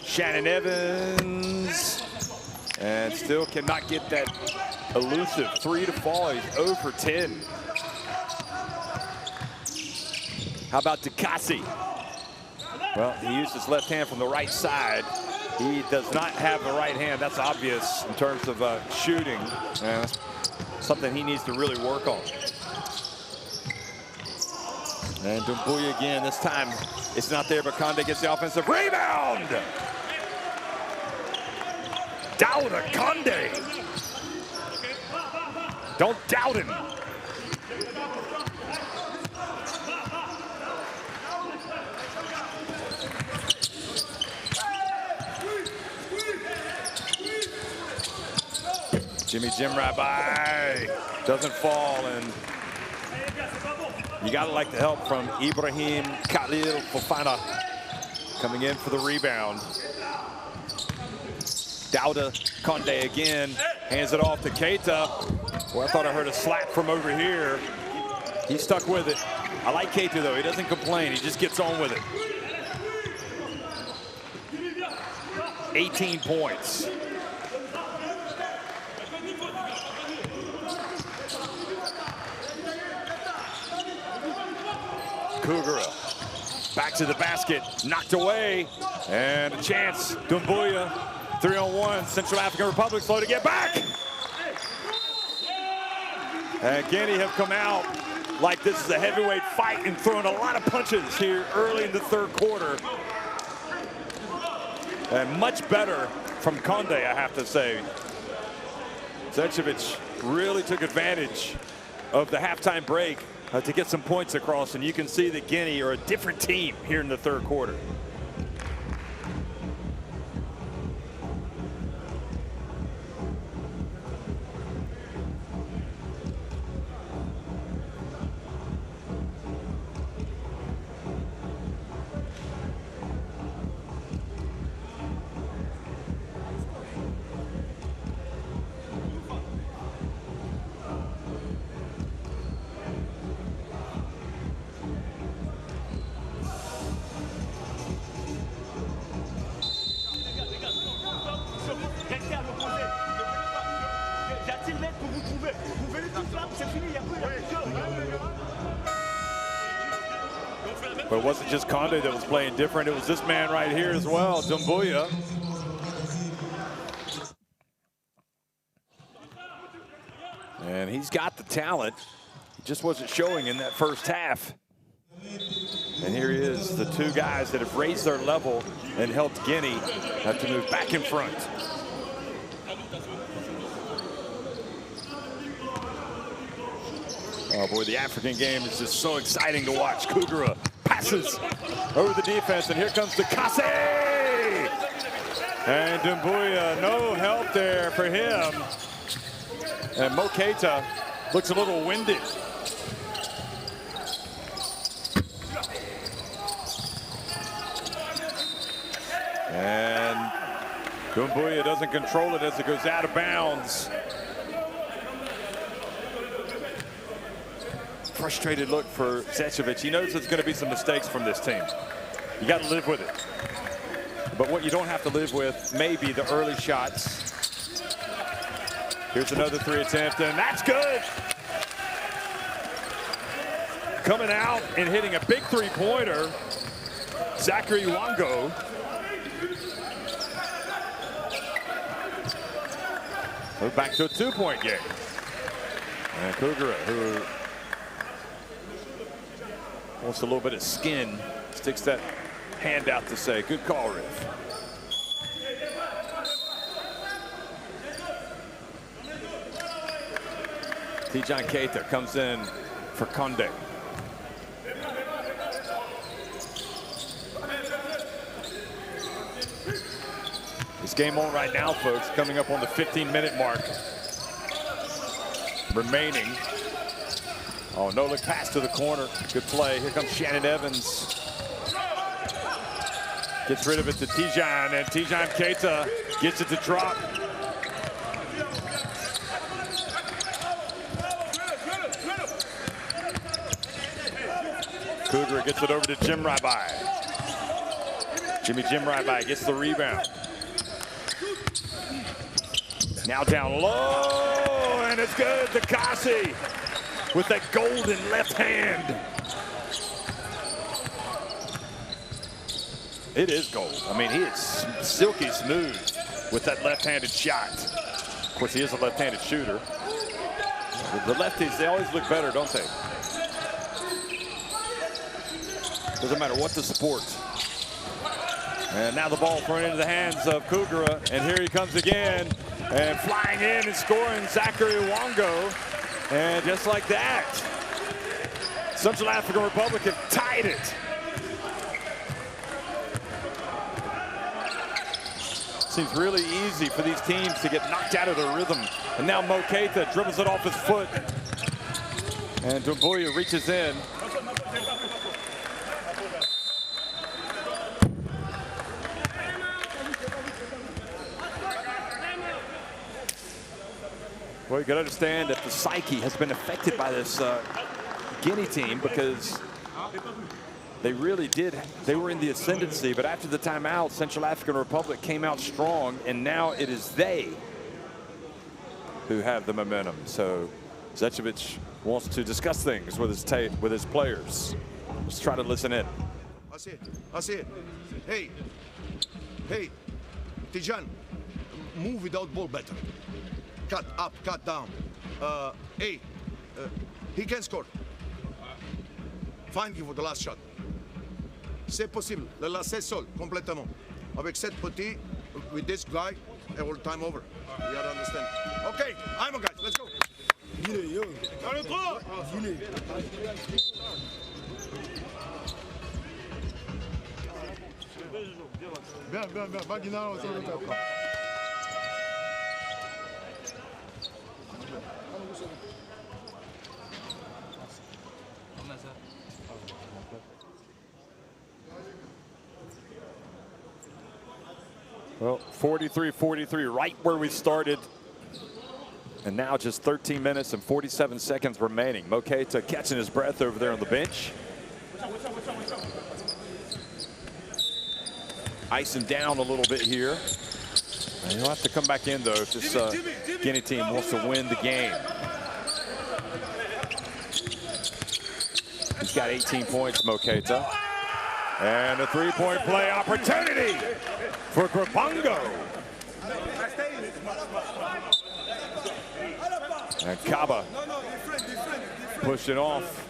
A: Shannon Evans. And still cannot get that elusive 3 to fall. He's 0 for 10. How about Takasi? Well, he used his left hand from the right side. He does not have the right hand. That's obvious in terms of shooting. And that's something he needs to really work on. And Doumbouya again. This time it's not there, but Conde gets the offensive rebound. Dauda Conde. Don't doubt him. Jimmy Jim Rabbi doesn't fall, and you gotta like the help from Ibrahim Khalil Fofana coming in for the rebound. Dauda Conde again, hands it off to Keita. Well, I thought I heard a slap from over here. He stuck with it. I like Keita though, he doesn't complain, he just gets on with it. 18 points. Kugura back to the basket, knocked away, and a chance. Doumbouya, 3-on-1, Central African Republic slow to get back. And Guinea have come out like this is a heavyweight fight and throwing a lot of punches here early in the third quarter. And much better from Conde, I have to say. Zečević really took advantage of the halftime break to get some points across, and you can see that Guinea are a different team here in the third quarter. But it wasn't just Conde that was playing different. It was this man right here as well, Doumbouya. And he's got the talent. He just wasn't showing in that first half. And here he is, the two guys that have raised their level and helped Guinea to move back in front. Oh boy, the African game is just so exciting to watch. Kugura passes over the defense, and here comes Takasi! And Doumbouya, no help there for him. And Mo Keita looks a little winded. And Doumbouya doesn't control it as it goes out of bounds. Frustrated look for Zečević. He knows there's going to be some mistakes from this team. You got to live with it. But what you don't have to live with may be the early shots. Here's another three attempt, and that's good. Coming out and hitting a big three-pointer, Zachary Wango. We're back to a two-point game. And Kugura, who wants a little bit of skin, sticks that hand out to say, good call, Riff. Tijan Keita comes in for Conde. It's game on right now, folks, coming up on the 15-minute mark. Remaining. Oh, no look pass to the corner. Good play. Here comes Shannon Evans. Gets rid of it to Tijan, and Tijan Keita gets it to drop. Cougar gets it over to Jim Rabai. Jim Rabai gets the rebound. Now down low, and it's good to Kasi with that golden left hand. It is gold. I mean, he is silky smooth with that left-handed shot. Of course, he is a left-handed shooter. The lefties, they always look better, don't they? Doesn't matter what the sport. And now the ball thrown into the hands of Cougar, and here he comes again. And flying in and scoring, Zachary Wango. And just like that, Central African Republic have tied it. Seems really easy for these teams to get knocked out of their rhythm. And now Mo Keita dribbles it off his foot. And Doumbouya reaches in. Well, you got to understand that the psyche has been affected by this Guinea team, because they really did. They were in the ascendancy, but after the timeout, Central African Republic came out strong, and now it is they who have the momentum. So Zečević wants to discuss things with his players. Let's try to listen in.
D: I see it. Hey, Tijan, move without ball better. Cut up, cut down. He can score. Find him for the last shot. C'est possible. Le lancer seul, complètement. Avec cette petite, with this guy, all time over. We gotta understand. Okay, I'm a guy. Let's go.
C: Bien, Guinea, on s'en va.
A: Well, 43-43, right where we started. And now just 13 minutes and 47 seconds remaining. Mo Keita catching his breath over there on the bench. Icing down a little bit here. And he'll have to come back in, though, if this Guinea team wants to win the game. He's got 18 points, Mo Keita. And a three-point play opportunity for Grabango. And Kaba pushed it off.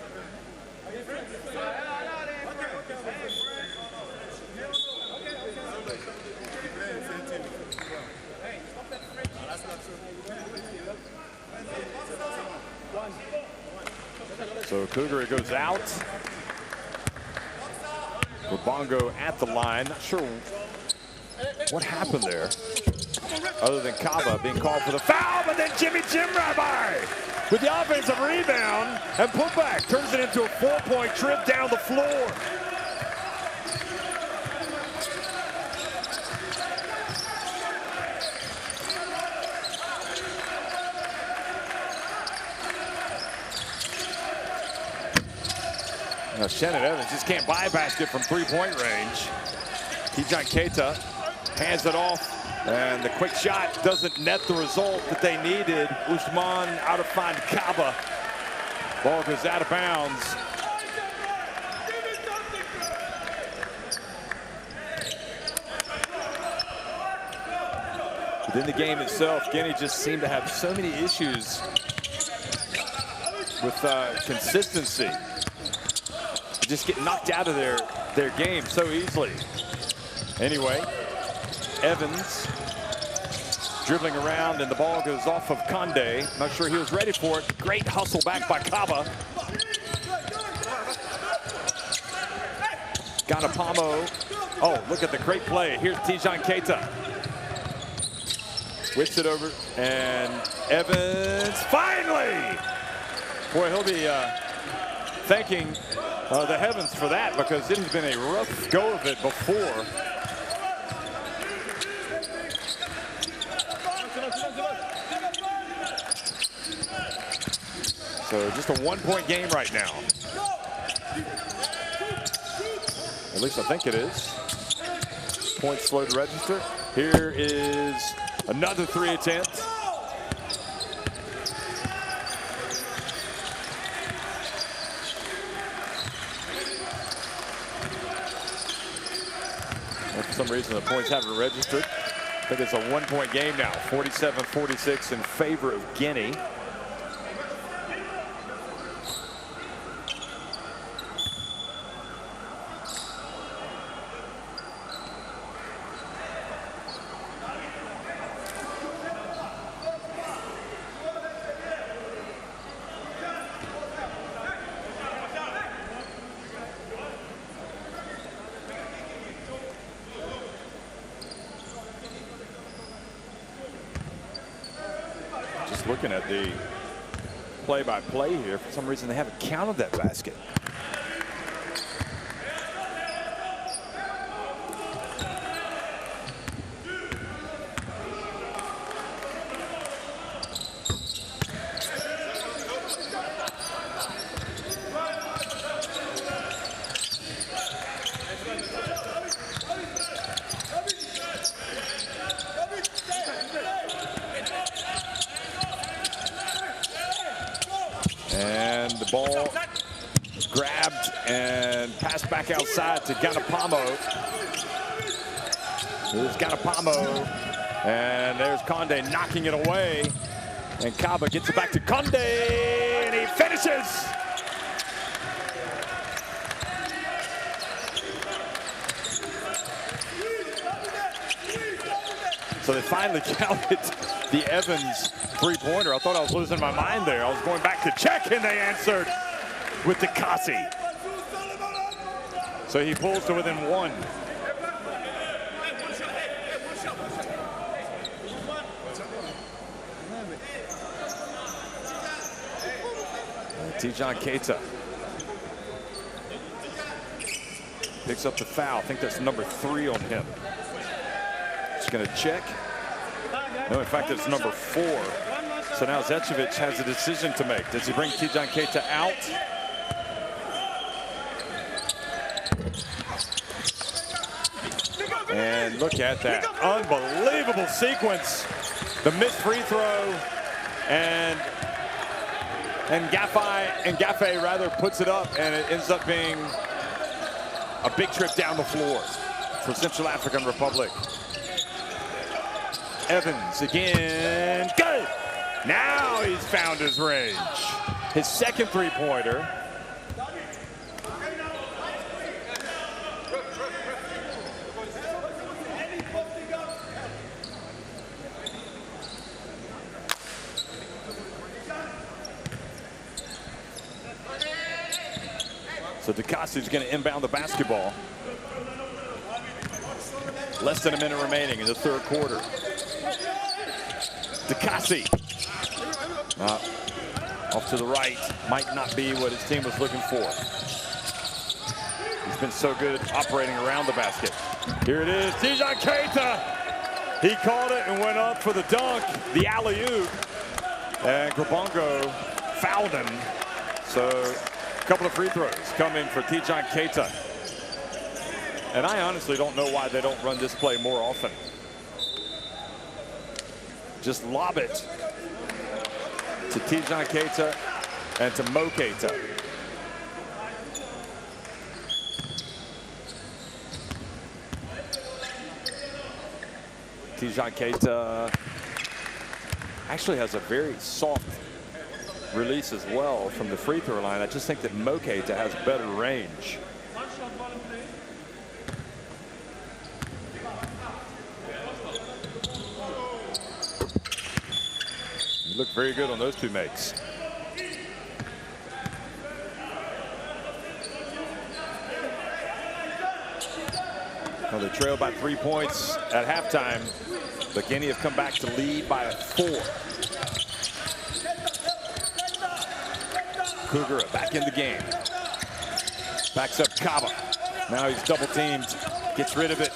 A: So Cougar goes out. Grabango at the line. Not sure what happened there, other than Kaba being called for the foul, but then Jim Rabai with the offensive rebound and putback turns it into a 4-point trip down the floor. Now Shannon Evans just can't buy a basket from three-point range. Tijan Keita hands it off, and the quick shot doesn't net the result that they needed. Usman out of find Kaba. Ball goes out of bounds. Within the game itself, Guinea just seemed to have so many issues with consistency. They just get knocked out of their game so easily. Anyway, Evans dribbling around, and the ball goes off of Conde. Not sure he was ready for it. Great hustle back by Kaba. Ganapamo. Oh, look at the great play. Here's Tijan Keita. Whips it over, and Evans, finally! Boy, he'll be thanking the heavens for that, because it has been a rough go of it before. So just a 1-point game right now. At least I think it is. Points slow to register. Here is another 3 attempt. Well, for some reason, the points haven't registered. I think it's a 1-point game now. 47-46 in favor of Guinea. Looking at the play-by-play here, for some reason they haven't counted that basket. And the ball grabbed and passed back outside to Ganapamo. Here's Ganapamo. And there's Conde knocking it away. And Kaba gets it back to Conde, and he finishes. So they finally counted the Evans three-pointer. I thought I was losing my mind there. I was going back to check, and they answered with the Kasi. So he pulls to within 1. Tijan Keita picks up the foul. I think that's number 3 on him. Just going to check. No, in fact, it's number 4. So now Zečević has a decision to make. Does he bring Tijan Keita out? And look at that. Unbelievable sequence. The missed free throw. And Gaffey rather puts it up, and it ends up being a big trip down the floor for Central African Republic. Evans again, good! Now he's found his range. His second three-pointer. So DeCosta's going to inbound the basketball. Less than a minute remaining in the third quarter. DeCosta. Off to the right. Might not be what his team was looking for. He's been so good operating around the basket. Here it is, Tijan Keita. He caught it and went up for the dunk, the alley-oop. And Grabongo fouled him. So a couple of free throws coming for Tijan Keita. And I honestly don't know why they don't run this play more often. Just lob it to Tijan Keita and to Mo Keita. Tijan Keita actually has a very soft release as well from the free throw line. I just think that Mo Keita has better range. looked very good on those two makes. Well, they trail by 3 points at halftime, but Guinea have come back to lead by 4. Kugura back in the game. Backs up Kaba. Now he's double teamed, gets rid of it.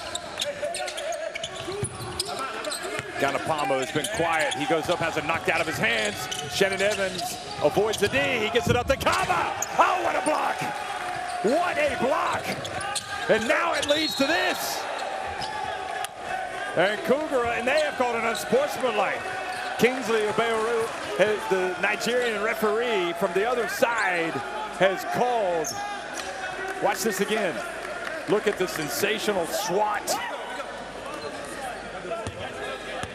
A: Ganapamo has been quiet. He goes up, has it knocked out of his hands. Shannon Evans avoids the D. He gets it up to Kaba. Oh, what a block! What a block! And now it leads to this. And Kugura, and they have called an unsportsmanlike. Kingsley Obeoru, the Nigerian referee from the other side, has called. Watch this again. Look at the sensational swat.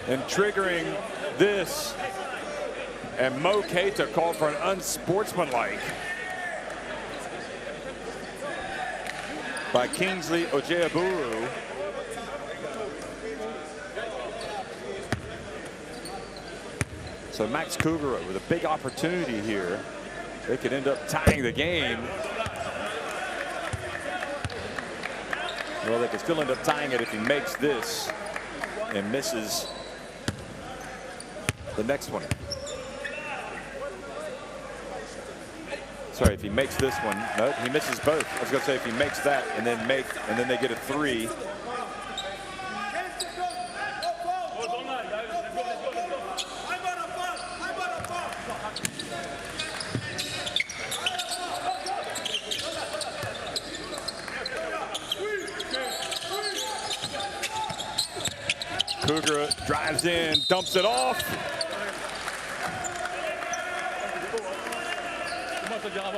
A: And triggering this. And Mo Keita called for an unsportsmanlike by Kingsley Ojeaburu. So Max Kugura with a big opportunity here. They could end up tying the game. Well, they could still end up tying it if he makes this and misses the next one. Sorry, if he makes this one, no, he misses both. I was going to say if he makes that and then they get a 3. Kugura drives in, dumps it off.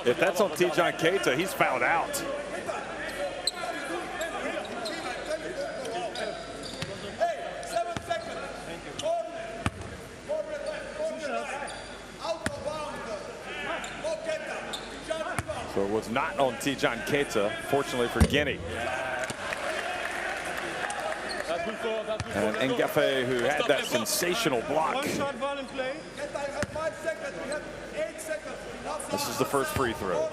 A: If that's on Tijan Keita, he's fouled out. So it was not on Tijan Keita, fortunately for Guinea. And Ngafe, who had that sensational block. This is the first free throw.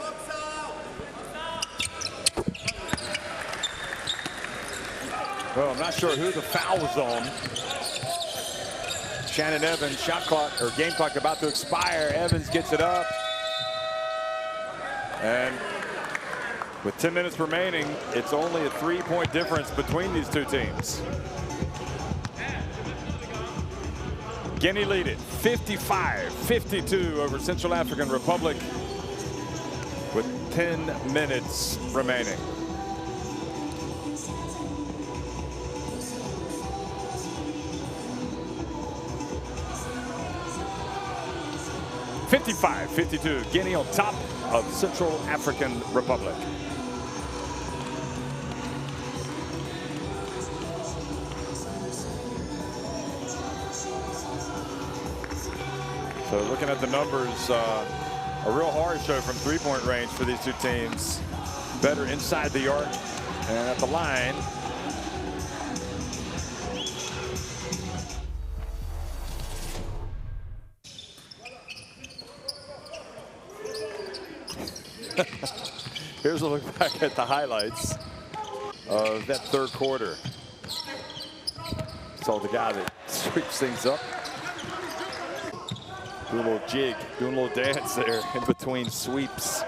A: Well, I'm not sure who the foul was on. Shannon Evans, shot clock or game clock about to expire. Evans gets it up. And with 10 minutes remaining, it's only a 3-point difference between these two teams. Guinea lead it 55-52 over Central African Republic with 10 minutes remaining. (55-52). Guinea on top of Central African Republic. So looking at the numbers, a real hard show from 3-point range for these two teams. Better inside the arc and at the line. Here's a look back at the highlights of that third quarter. Saw the guy that sweeps things up. Do a little jig, doing a little dance there in between sweeps.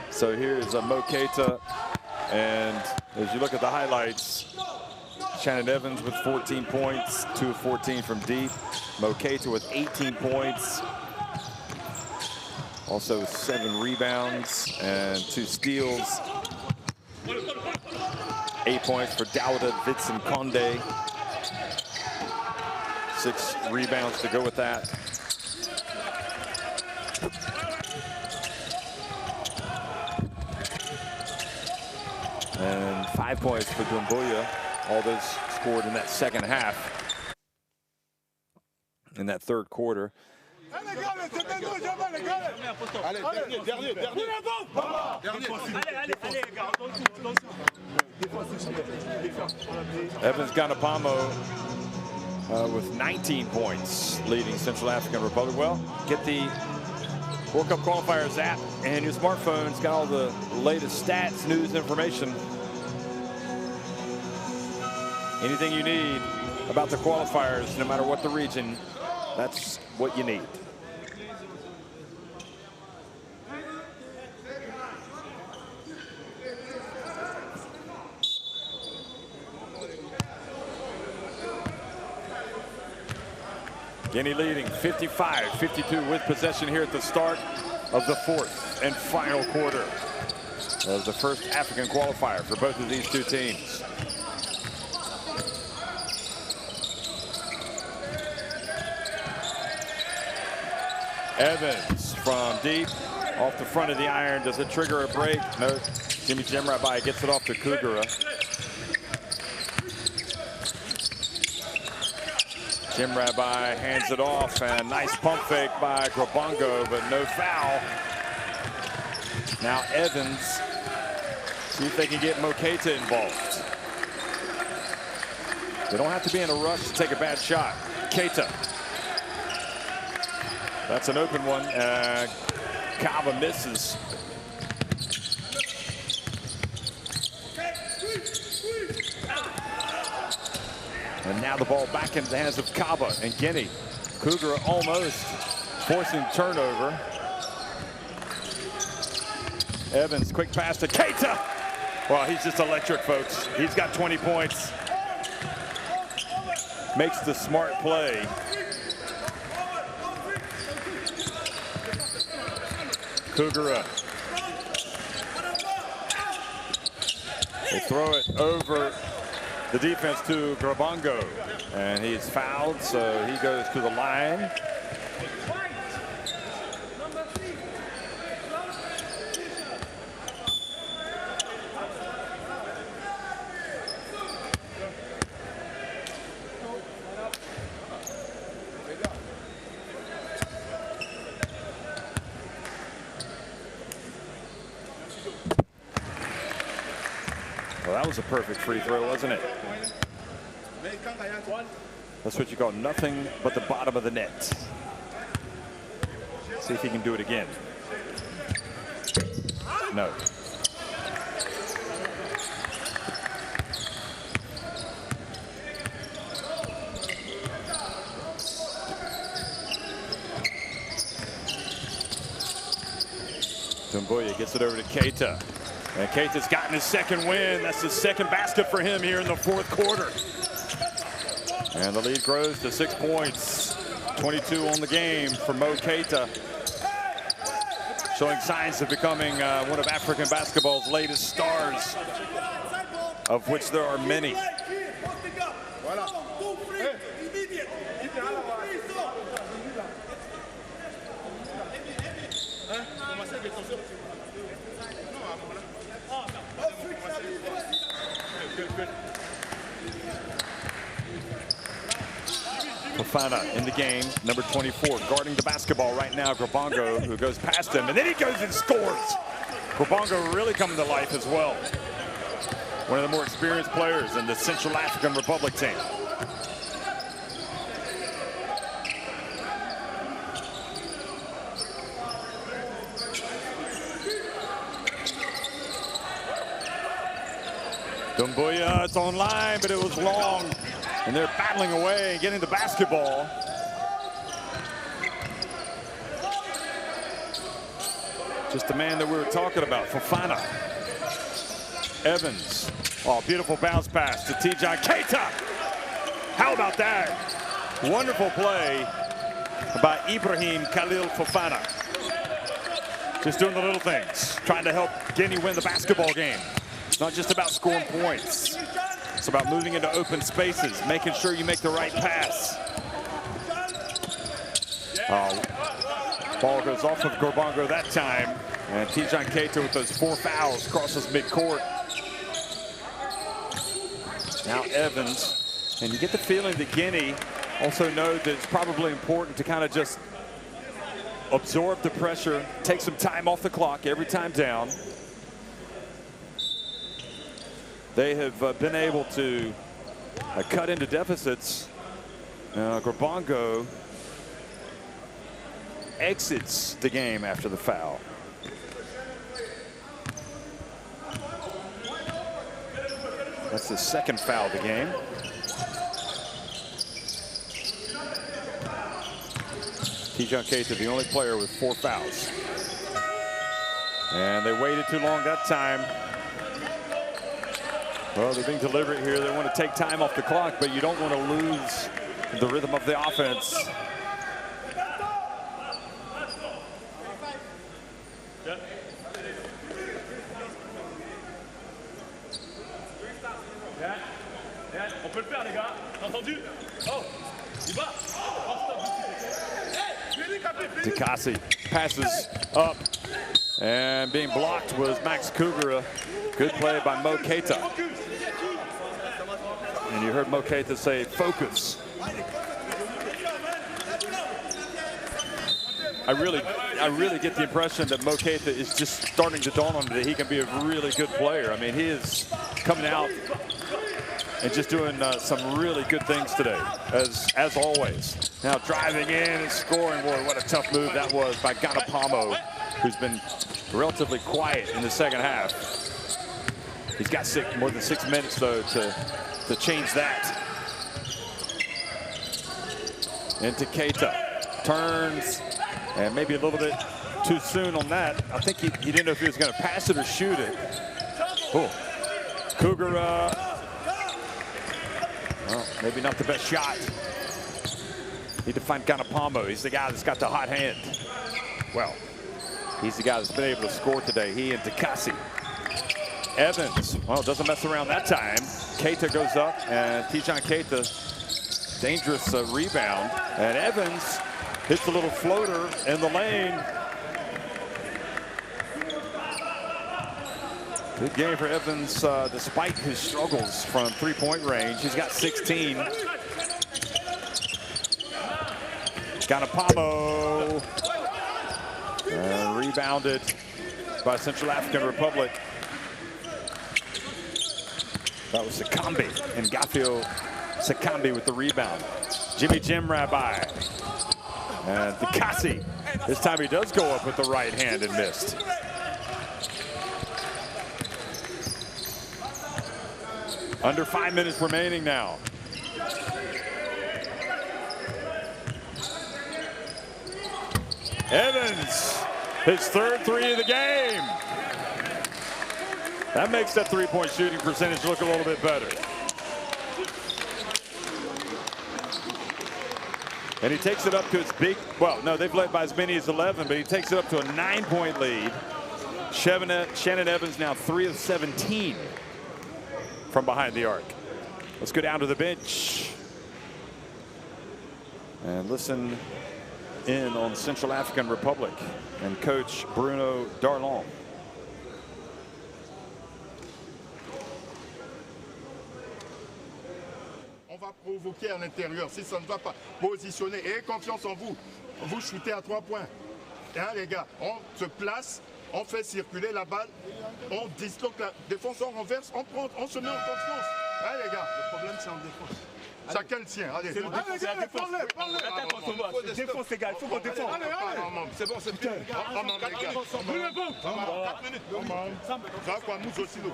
A: So here's Mo Keita, and as you look at the highlights, Shannon Evans with 14 points, 2 of 14 from deep. Mo Keita with 18 points. Also 7 rebounds and 2 steals. 8 points for Dawda Vitson Konde. 6 rebounds to go with that. And 5 points for Doumbouya. All those scored in that second half. In that third quarter. Evans, Ganapamo with 19 points, leading Central African Republic. Well, get the World Cup Qualifiers app and your smartphone. It's got all the latest stats, news, information. Anything you need about the qualifiers, no matter what the region, that's what you need. Guinea leading 55-52 with possession here at the start of the fourth and final quarter of the first African qualifier for both of these two teams. Evans from deep, off the front of the iron. Does it trigger a break? No. Jimmy Jemrabai gets it off to Kugura. Jemrabai hands it off, and nice pump fake by Grabongo, but no foul. Now Evans, see if they can get Moketa involved. They don't have to be in a rush to take a bad shot. Keita. That's an open one. Kaba misses. And now the ball back into the hands of Kaba and Guinea. Kugura almost forcing turnover. Evans, quick pass to Keita. Well, he's just electric, folks. He's got 20 points. Makes the smart play. Kugura. They throw it over the defense to Grabongo, and he's fouled, so he goes to the line. Well, that was a perfect free throw, wasn't it? That's what you call nothing but the bottom of the net. See if he can do it again. No. Dumbuya gets it over to Keita. And Keita's gotten his second win. That's his second basket for him here in the fourth quarter. And the lead grows to 6 points. 22 on the game for Mo Keita. Showing signs of becoming one of African basketball's latest stars, of which there are many. Fofana in the game, number 24, guarding the basketball right now. Grabongo, who goes past him, and then he goes and scores. Grabongo really coming to life as well. One of the more experienced players in the Central African Republic team. Dumbuya, it's online, but it was long. And they're battling away and getting the basketball. Just the man that we were talking about, Fofana. Evans. Oh, beautiful bounce pass to Tijan Keita. How about that? Wonderful play by Ibrahim Khalil Fofana. Just doing the little things, trying to help Guinea win the basketball game. It's not just about scoring points. It's about moving into open spaces, making sure you make the right pass. Ball goes off of Grabongo that time. And Tijan Keita with those 4 fouls crosses midcourt. Now Evans. And you get the feeling that Guinea also knows that it's probably important to kind of just absorb the pressure, take some time off the clock every time down. They have been able to cut into deficits Grabongo exits the game after the foul. That's the second foul of the game. Tijan Keita, the only player with 4 fouls. And they waited too long that time. Well, they're being deliberate here. They want to take time off the clock, but you don't want to lose the rhythm of the offense.
E: On peut le faire, les gars. T'as entendu? Oh, il va.
A: Takasi passes up, and being blocked was Max Kugura. Good play by Mo Keita. And you heard Mo Keita say, focus. I really get the impression that Mo Keita is just starting to dawn on him that he can be a really good player. I mean, he is coming out and just doing some really good things today, as always. Now driving in and scoring. Boy, what a tough move that was by Ganapamo, who's been relatively quiet in the second half. He's got more than 6 minutes, though, to change that. Into Keita. Turns, and maybe a little bit too soon on that. I think he didn't know if he was going to pass it or shoot it. Oh, Kugura. Well, maybe not the best shot. Need to find Ganapamo. He's the guy that's got the hot hand. Well, he's the guy that's been able to score today. He and Takasi. Evans, well, doesn't mess around that time. Keita goes up, and Tijan Keita, dangerous rebound. And Evans hits a little floater in the lane. Good game for Evans, despite his struggles from three-point range. He's got 16. Ganapamo. Rebounded by Central African Republic. That was Sakambi, and Gafio Sakambi with the rebound. Jimmy Jim Rabbi. And Takasi. This time he does go up with the right hand and missed. Under 5 minutes remaining now. Evans, his third three of the game. That makes that three-point shooting percentage look a little bit better. And he takes it up to its big, well, no, they've led by as many as 11, but he takes it up to a 9-point lead. Shannon Evans now 3 of 17 from behind the arc. Let's go down to the bench and listen in on Central African Republic and coach Bruno Darlon.
C: On va provoquer à l'intérieur. Si ça ne va pas positionner, ayez confiance en vous. Vous shootez à 3 points. Hein, les gars, on se place, on fait circuler la balle, on disloque la défense, on renverse, on se met en confiance. Hein, les gars, le problème c'est en défense. Chacun le sien, allez. C'est la défense. Défense, les gars, il faut qu'on défende. C'est bon, c'est bien. 4 minutes. Ça va quoi, nous aussi, nous.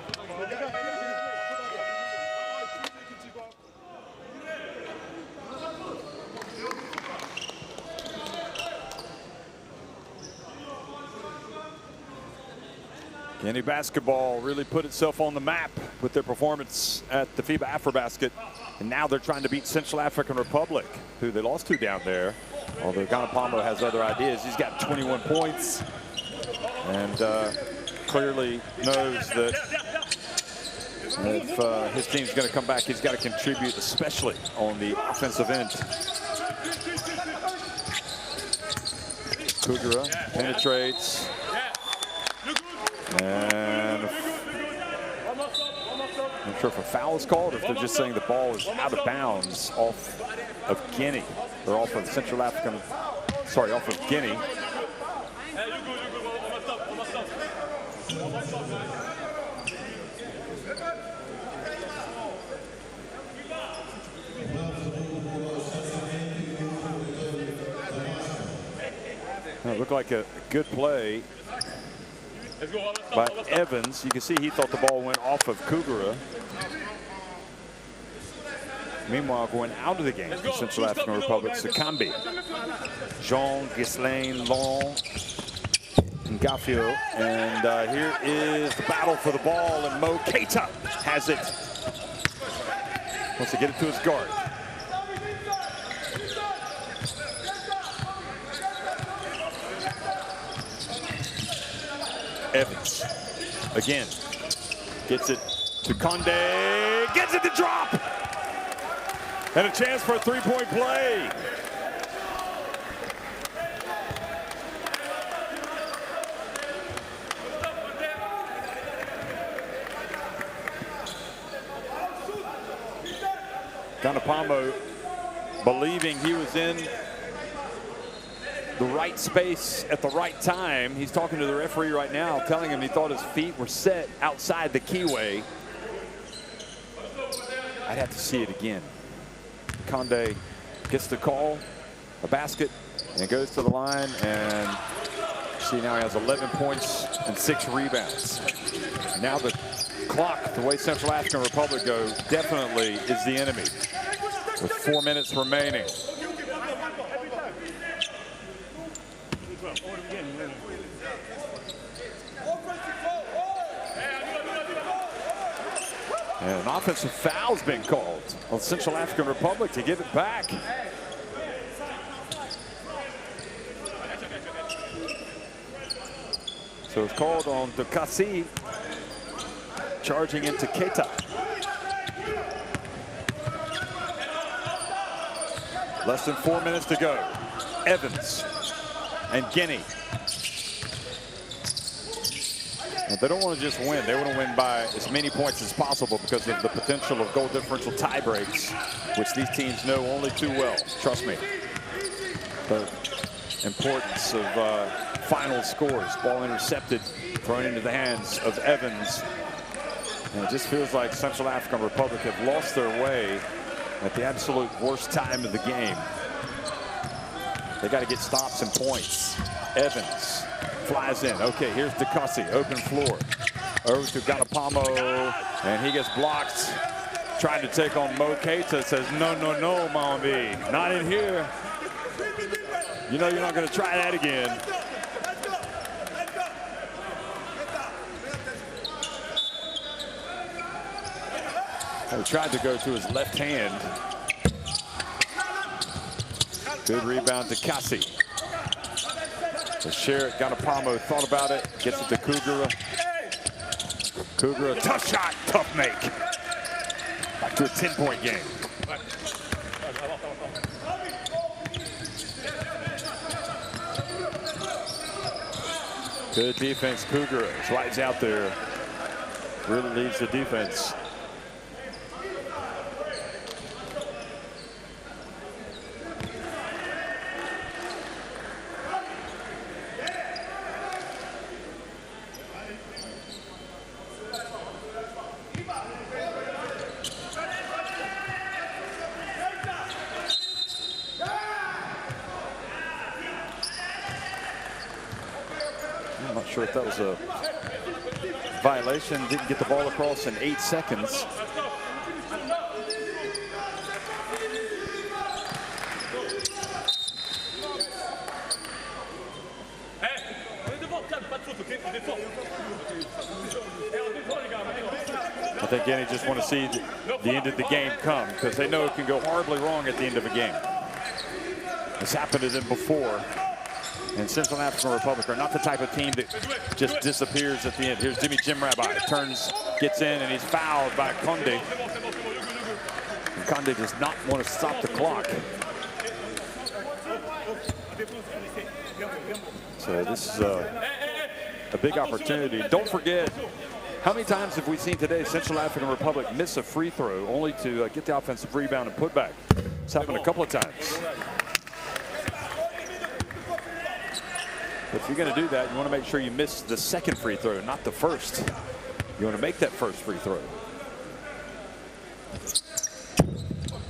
A: Guinea basketball really put itself on the map with their performance at the FIBA AfroBasket. And now they're trying to beat Central African Republic, who they lost to down there. Although Ganapamo has other ideas. He's got 21 points and clearly knows that if his team's going to come back, he's got to contribute, especially on the offensive end. Kugura penetrates. And I'm not sure if a foul is called or if they're just saying the ball is out of bounds off of Guinea, or off of Central African, sorry, off of Guinea. It looked like a good play by Evans. You can see he thought the ball went off of Kugura. Meanwhile, going out of the game for Central African Republic, Sakambi, Jean, Ghislaine, Laurent, and Gafio. And here is the battle for the ball, and Mo Keita has it. Wants to get it to his guard. Evans again gets it to Conde, gets it to drop, and a chance for a three-point play. Ganapamo believing he was in the right space at the right time. He's talking to the referee right now, telling him he thought his feet were set outside the keyway. I'd have to see it again. Conde gets the call, a basket, and goes to the line. And see, now he has 11 points and 6 rebounds. Now the clock, the way Central African Republic goes, definitely is the enemy. With 4 minutes remaining. And an offensive foul's been called on Central African Republic to give it back. So it's called on Dukasi, charging into Keita. Less than 4 minutes to go. Evans and Guinea. And they don't want to just win. They want to win by as many points as possible because of the potential of goal differential tie breaks, which these teams know only too well. Trust me. The importance of final scores. Ball intercepted, thrown into the hands of Evans. And it just feels like Central African Republic have lost their way at the absolute worst time of the game. They got to get stops and points. Evans flies in. Okay, here's Dukasi, open floor. Over to Ganapamo, and he gets blocked. Trying to take on Mo Keita, says, no, no, no, Mambi, not in here. You know you're not going to try that again. He tried to go to his left hand. Good rebound to Kasi. So Sherritt, Ganapamo thought about it, gets it to Kugura. Kugura, tough shot, tough make. Back to a 10-point game. Good defense, Kugura slides out there. Really leads the defense. I'm not sure if that was a violation. Didn't get the ball across in 8 seconds. I think Guinea just want to see the end of the game come because they know it can go horribly wrong at the end of a game. It's happened to them before. And Central African Republic are not the type of team that just disappears at the end. Here's Jimmy Jimrabai, turns, gets in, and he's fouled by Conde. And Conde does not want to stop the clock. So this is a big opportunity. Don't forget, how many times have we seen today Central African Republic miss a free throw only to get the offensive rebound and put back? It's happened a couple of times. But if you're going to do that, you want to make sure you miss the second free throw, not the first. You want to make that first free throw.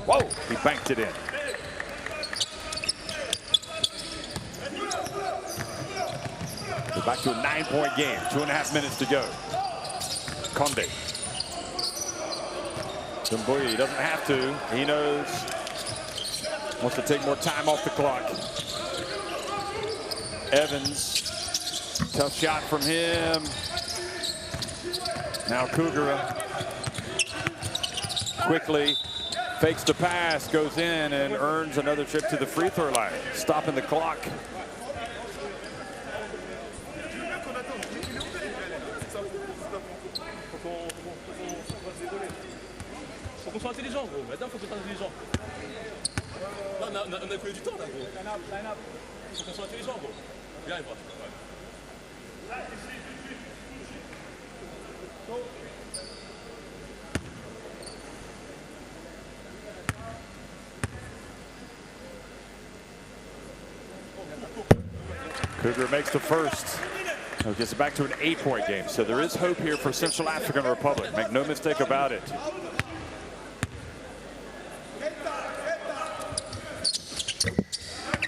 A: Whoa, he banked it in. back to a 9-point game. 2.5 minutes to go. Conde. Dumbuya doesn't have to. He knows. Wants to take more time off the clock. Evans. Tough shot from him. Now Kugura quickly fakes the pass, goes in and earns another trip to the free throw line, stopping the clock.
E: Faut qu'on soit intelligent, gros. Maintenant, faut qu'on soit intelligent. Là, on a pris du temps, là, gros. Faut qu'on soit intelligent, gros. Viens, il va.
A: Cougar makes the first. Gets it back to an 8-point game. So there is hope here for Central African Republic. Make no mistake about it.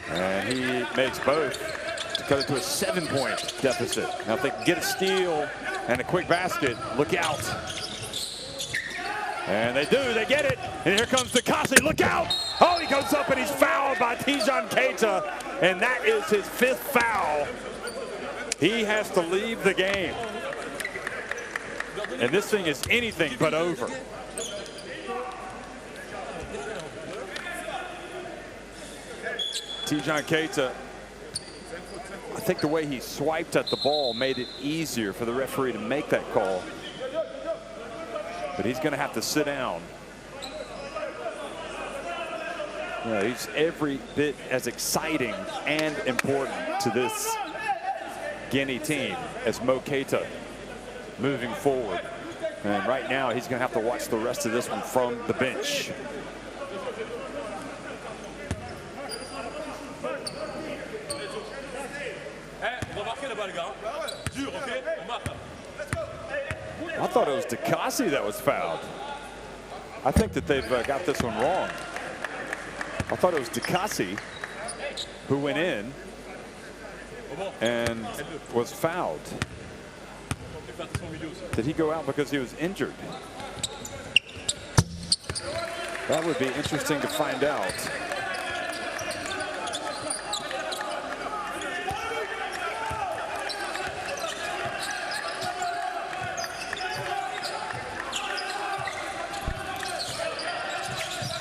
A: And he makes both to cut it to a 7-point deficit. Now if they can get a steal and a quick basket, look out. And they do, they get it. And here comes Takasi, look out. Oh, he goes up and he's fouled by Tijan Keita. And that is his 5th foul. He has to leave the game. And this thing is anything but over. Tijan Keita, I think the way he swiped at the ball made it easier for the referee to make that call. But he's going to have to sit down. You know, he's every bit as exciting and important to this Guinea team as Mo Keita moving forward. And right now, he's going to have to watch the rest of this one from the bench. I thought it was Takasi that was fouled. I think that they've got this one wrong. I thought it was Takasi who went in and was fouled. Did he go out because he was injured? That would be interesting to find out.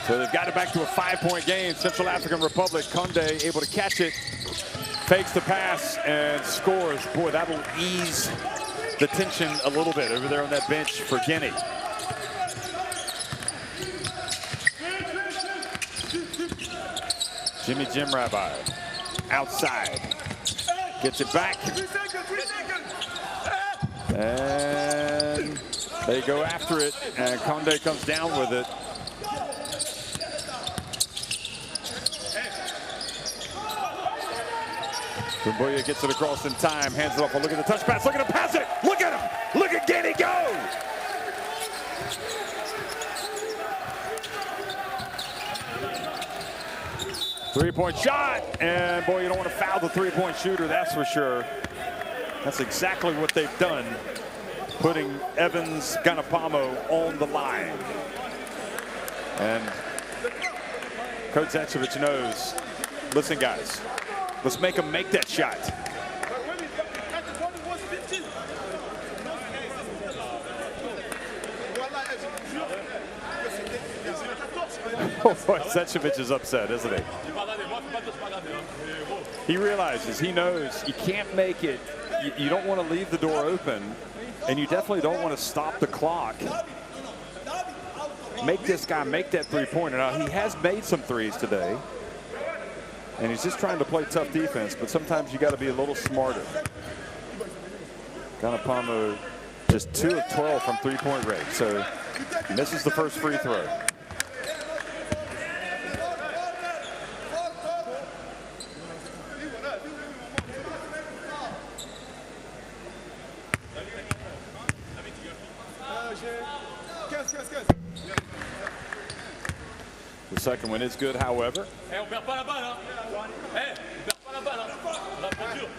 A: So they've got it back to a 5-point game. Central African Republic, Conde able to catch it, fakes the pass and scores. Boy, that will ease the tension a little bit over there on that bench for Guinea. Jimmy Jim Rabbi outside, gets it back. And they go after it, and Conde comes down with it. Dumbuya gets it across in time, hands it off. Look at the touch pass. Look at him pass it. Look at him. Look at Guinea go. Three-point shot. And boy, you don't want to foul the three-point shooter, that's for sure. That's exactly what they've done, putting Evans Ganapamo on the line. And Coach Zacevich knows, listen, guys, let's make him make that shot. Oh boy, Zacevich is upset, isn't he? He realizes, he knows you can't make it. You don't want to leave the door open, and you definitely don't want to stop the clock. Make this guy make that three-pointer. Now, he has made some threes today. And he's just trying to play tough defense, but sometimes you got to be a little smarter. Ganapamo just 2 of 12 from three-point range, so misses the first free throw. The second one is good, however.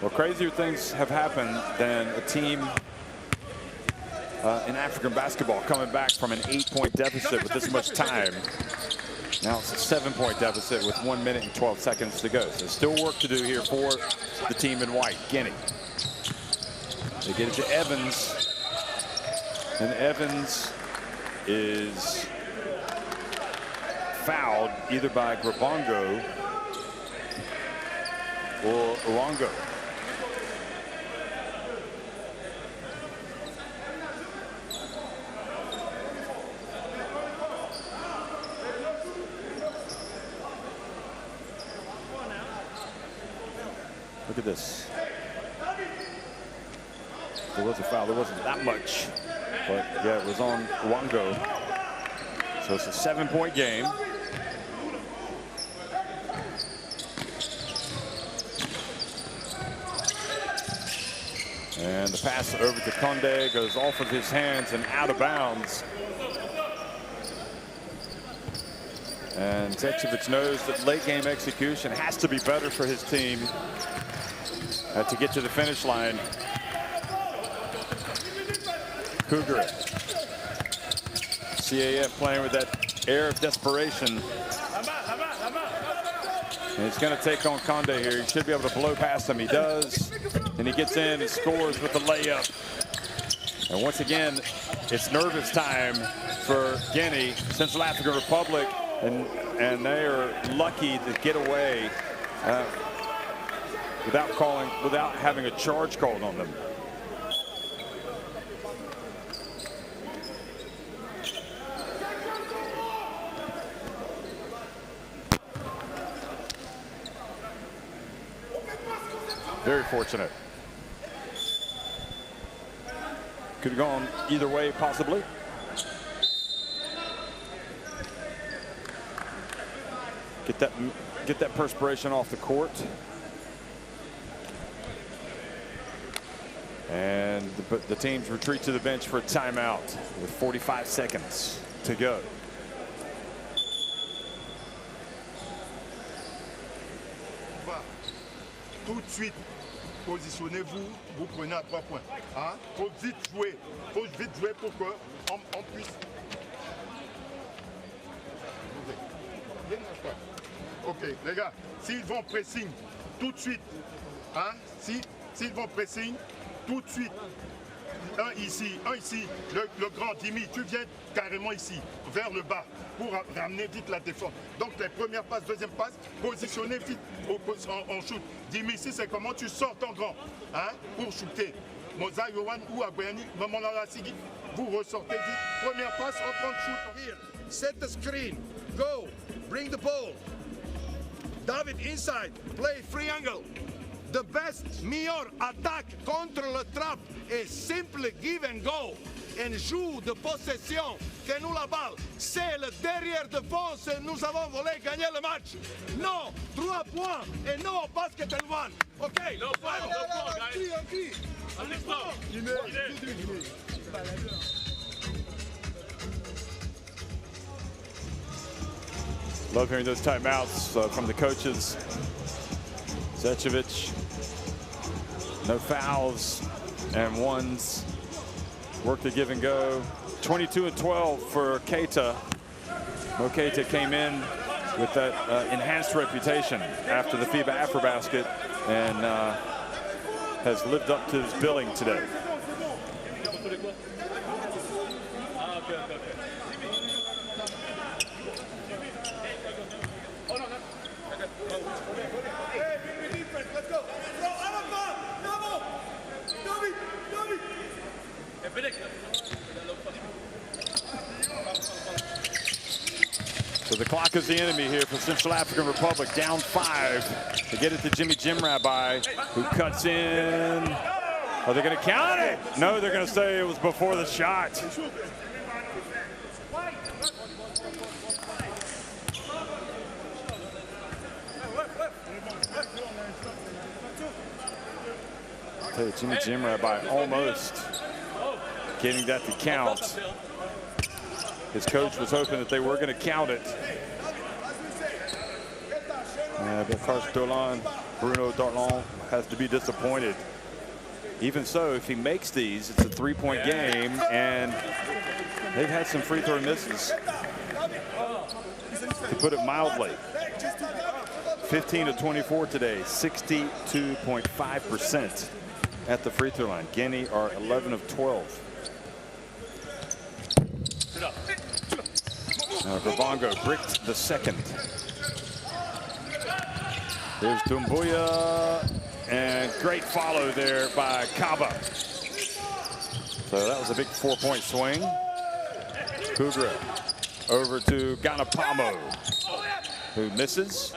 A: Well, crazier things have happened than a team in African basketball coming back from an 8-point deficit with this much time. Now it's a 7-point deficit with 1 minute and 12 seconds to go. So still work to do here for the team in white, Guinea. They get it to Evans. And Evans is fouled either by Grabongo or Orongo. Look at this. There was a foul. There wasn't that much, but yeah, it was on Wango. So it's a 7-point game. And the pass over to Conde goes off of his hands and out of bounds. And Zečević knows that late game execution has to be better for his team to get to the finish line. Cougar. CAF playing with that air of desperation. And he's going to take on Conde here. He should be able to blow past him. He does. And he gets in and scores with the layup. And once again, it's nervous time for Guinea, Central African Republic. And they are lucky to get away without having a charge called on them. Very fortunate. Could have gone either way, possibly. Get that perspiration off the court. And the teams retreat to the bench for a timeout with 45 seconds to go.
C: Tout de suite, positionnez-vous, vous prenez à 3 points. Hein? Faut vite jouer pour qu'on puisse. Ok, les gars, s'ils vont pressing tout de suite, hein? S'ils vont pressing tout de suite, un ici, le grand Jimmy, tu viens carrément ici, vers le bas, pour ramener vite la défense. Donc les premières passes, deuxième passe, positionnez vite en shoot. Jimmy, ici c'est comment tu sors ton grand, hein, pour shooter. Moza, Yohan ou Aguayani, vous ressortez vite. Première passe, reprend le shoot.
D: Here, set the screen, go, bring the ball. David inside, play free angle. The best meilleur attaque contre le trap est simple give and go. Et joue de possession que nous la balle. C'est le derrière défense et nous avons volé gagner le match. Non, 3 points et non basket and one. OK?
E: No point, guys.
A: Love hearing those timeouts from the coaches. Zečević, no fouls and ones. Work the give and go. 22 and 12 for Keita. Mo Keita came in with that enhanced reputation after the FIBA Afrobasket and has lived up to his billing today. So the clock is the enemy here for Central African Republic, down 5. They get it to Jimmy Jimrabai, who cuts in. Are they going to count it? No, they're going to say it was before the shot. Jimmy Jimrabai almost getting that to count. His coach was hoping that they were going to count it. But Karsh Dolan Bruno Darlon has to be disappointed. Even so, if he makes these, it's a three-point game, and they've had some free throw misses, to put it mildly. 15 of 24 today, 62.5% at the free throw line. Guinea are 11 of 12. Now Gravongo bricked the second. There's Doumbouya, and great follow there by Kaba. So that was a big 4-point swing. Kugra over to Ganapamo, who misses.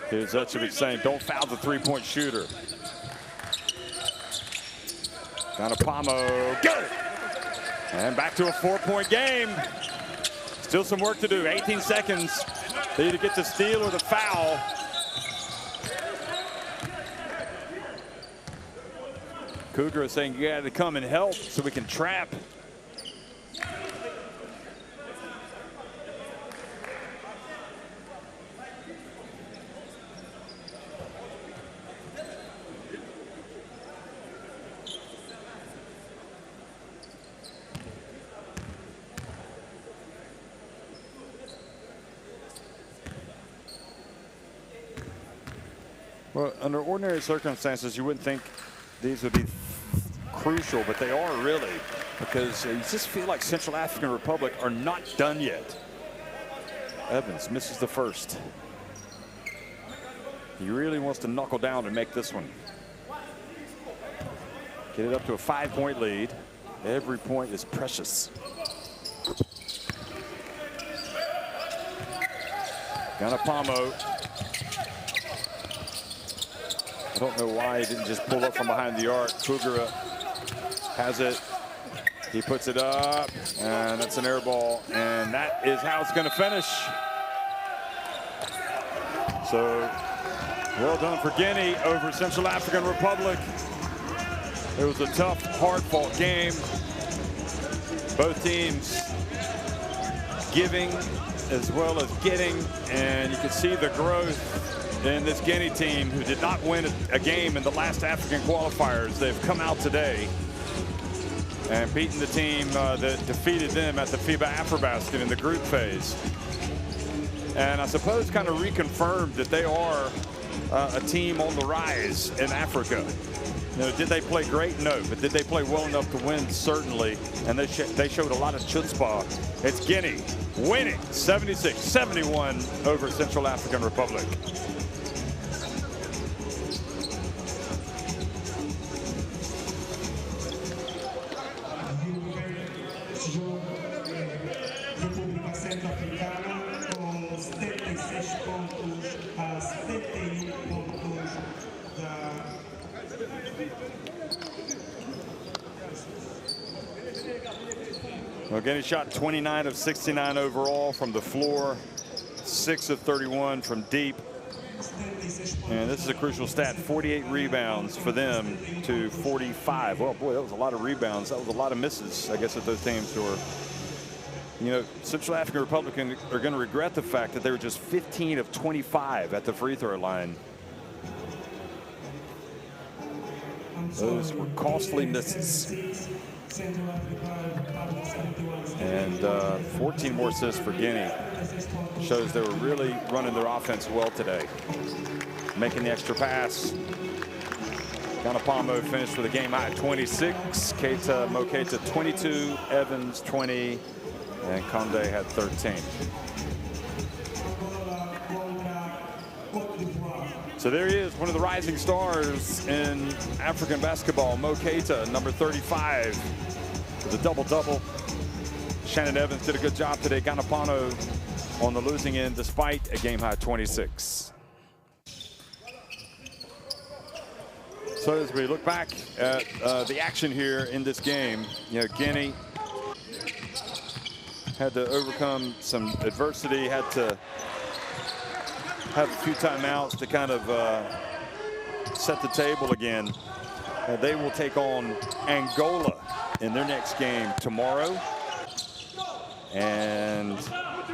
A: Here's Zečević saying, don't foul the three-point shooter. Ganapamo, good! And back to a 4-point game. Still some work to do. 18 seconds. They either get the steal or the foul. Cougar is saying you got to come and help so we can trap. Well, under ordinary circumstances, you wouldn't think these would be crucial, but they are really, because you just feel like Central African Republic are not done yet. Evans misses the first. He really wants to knuckle down and make this one. Get it up to a 5-point lead. Every point is precious. Ganapamo. I don't know why he didn't just pull up from behind the arc. Kugura has it. He puts it up, and that's an air ball, and that is how it's going to finish. So, well done for Guinea over Central African Republic. It was a tough, hard-fought game. Both teams giving as well as getting, and you can see the growth in this Guinea team, who did not win a game in the last African qualifiers. They've come out today and beaten the team that defeated them at the FIBA AfroBasket in the group phase. And I suppose kind of reconfirmed that they are a team on the rise in Africa. You know, did they play great? No. But did they play well enough to win? Certainly. And they showed a lot of chutzpah. It's Guinea winning 76-71 over Central African Republic. Well, Guinea shot 29 of 69 overall from the floor, 6 of 31 from deep. And this is a crucial stat, 48 rebounds for them to 45. Well, boy, that was a lot of rebounds. That was a lot of misses, I guess, at those teams who are, you know, Central African Republic are going to regret the fact that they were just 15 of 25 at the free throw line. Those were costly misses. And 14 more assists for Guinea. Shows they were really running their offense well today. Making the extra pass. Ganapamo finished with a game high at 26. Mo Keita 22. Evans 20. And Conde had 13. So there he is, one of the rising stars in African basketball, Mo Keita, number 35, with a double-double. Shannon Evans did a good job today. Ganapano on the losing end, despite a game-high 26. So as we look back at the action here in this game, you know, Guinea had to overcome some adversity, had to have a few timeouts to kind of set the table again. They will take on Angola in their next game tomorrow. And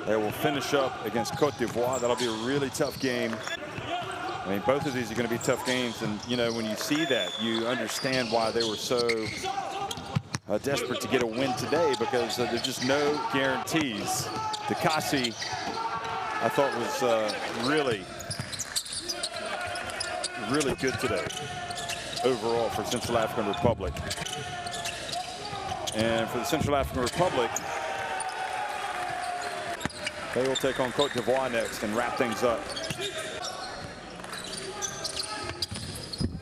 A: they will finish up against Cote d'Ivoire. That'll be a really tough game. I mean, both of these are going to be tough games. And, you know, when you see that, you understand why they were so desperate to get a win today, because there's just no guarantees. Dekasi, I thought, was really good today overall for Central African Republic. And for the Central African Republic, they will take on Cote d'Ivoire next and wrap things up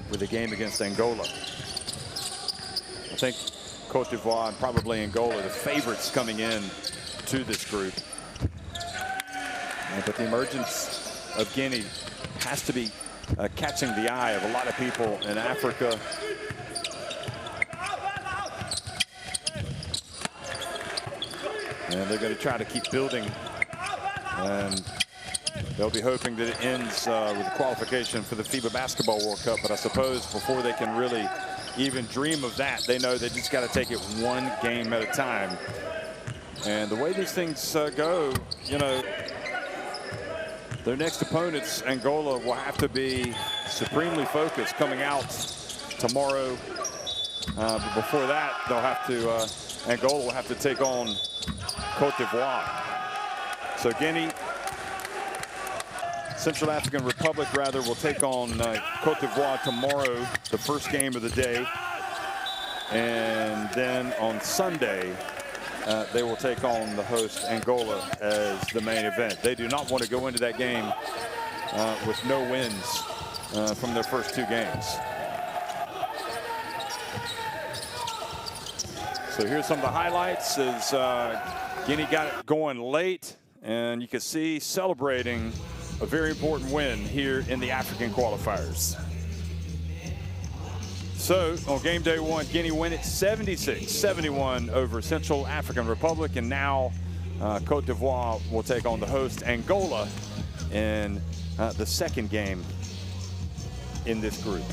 A: with a game against Angola. I think Cote d'Ivoire and probably Angola, the favorites coming in to this group. But the emergence of Guinea has to be catching the eye of a lot of people in Africa. And they're going to try to keep building. And they'll be hoping that it ends with a qualification for the FIBA Basketball World Cup. But I suppose before they can really even dream of that, they know they just got to take it one game at a time. And the way these things go, you know, their next opponents, Angola, will have to be supremely focused coming out tomorrow. But before that, they'll have to, Angola will have to take on Cote d'Ivoire. So Guinea, Central African Republic rather, will take on Cote d'Ivoire tomorrow, the first game of the day. And then on Sunday, they will take on the host Angola as the main event. They do not want to go into that game with no wins from their first two games. So here's some of the highlights as Guinea got it going late, and you can see celebrating a very important win here in the African qualifiers. So on game day one, Guinea win it 76-71 over Central African Republic, and now Cote d'Ivoire will take on the host Angola in the second game in this group.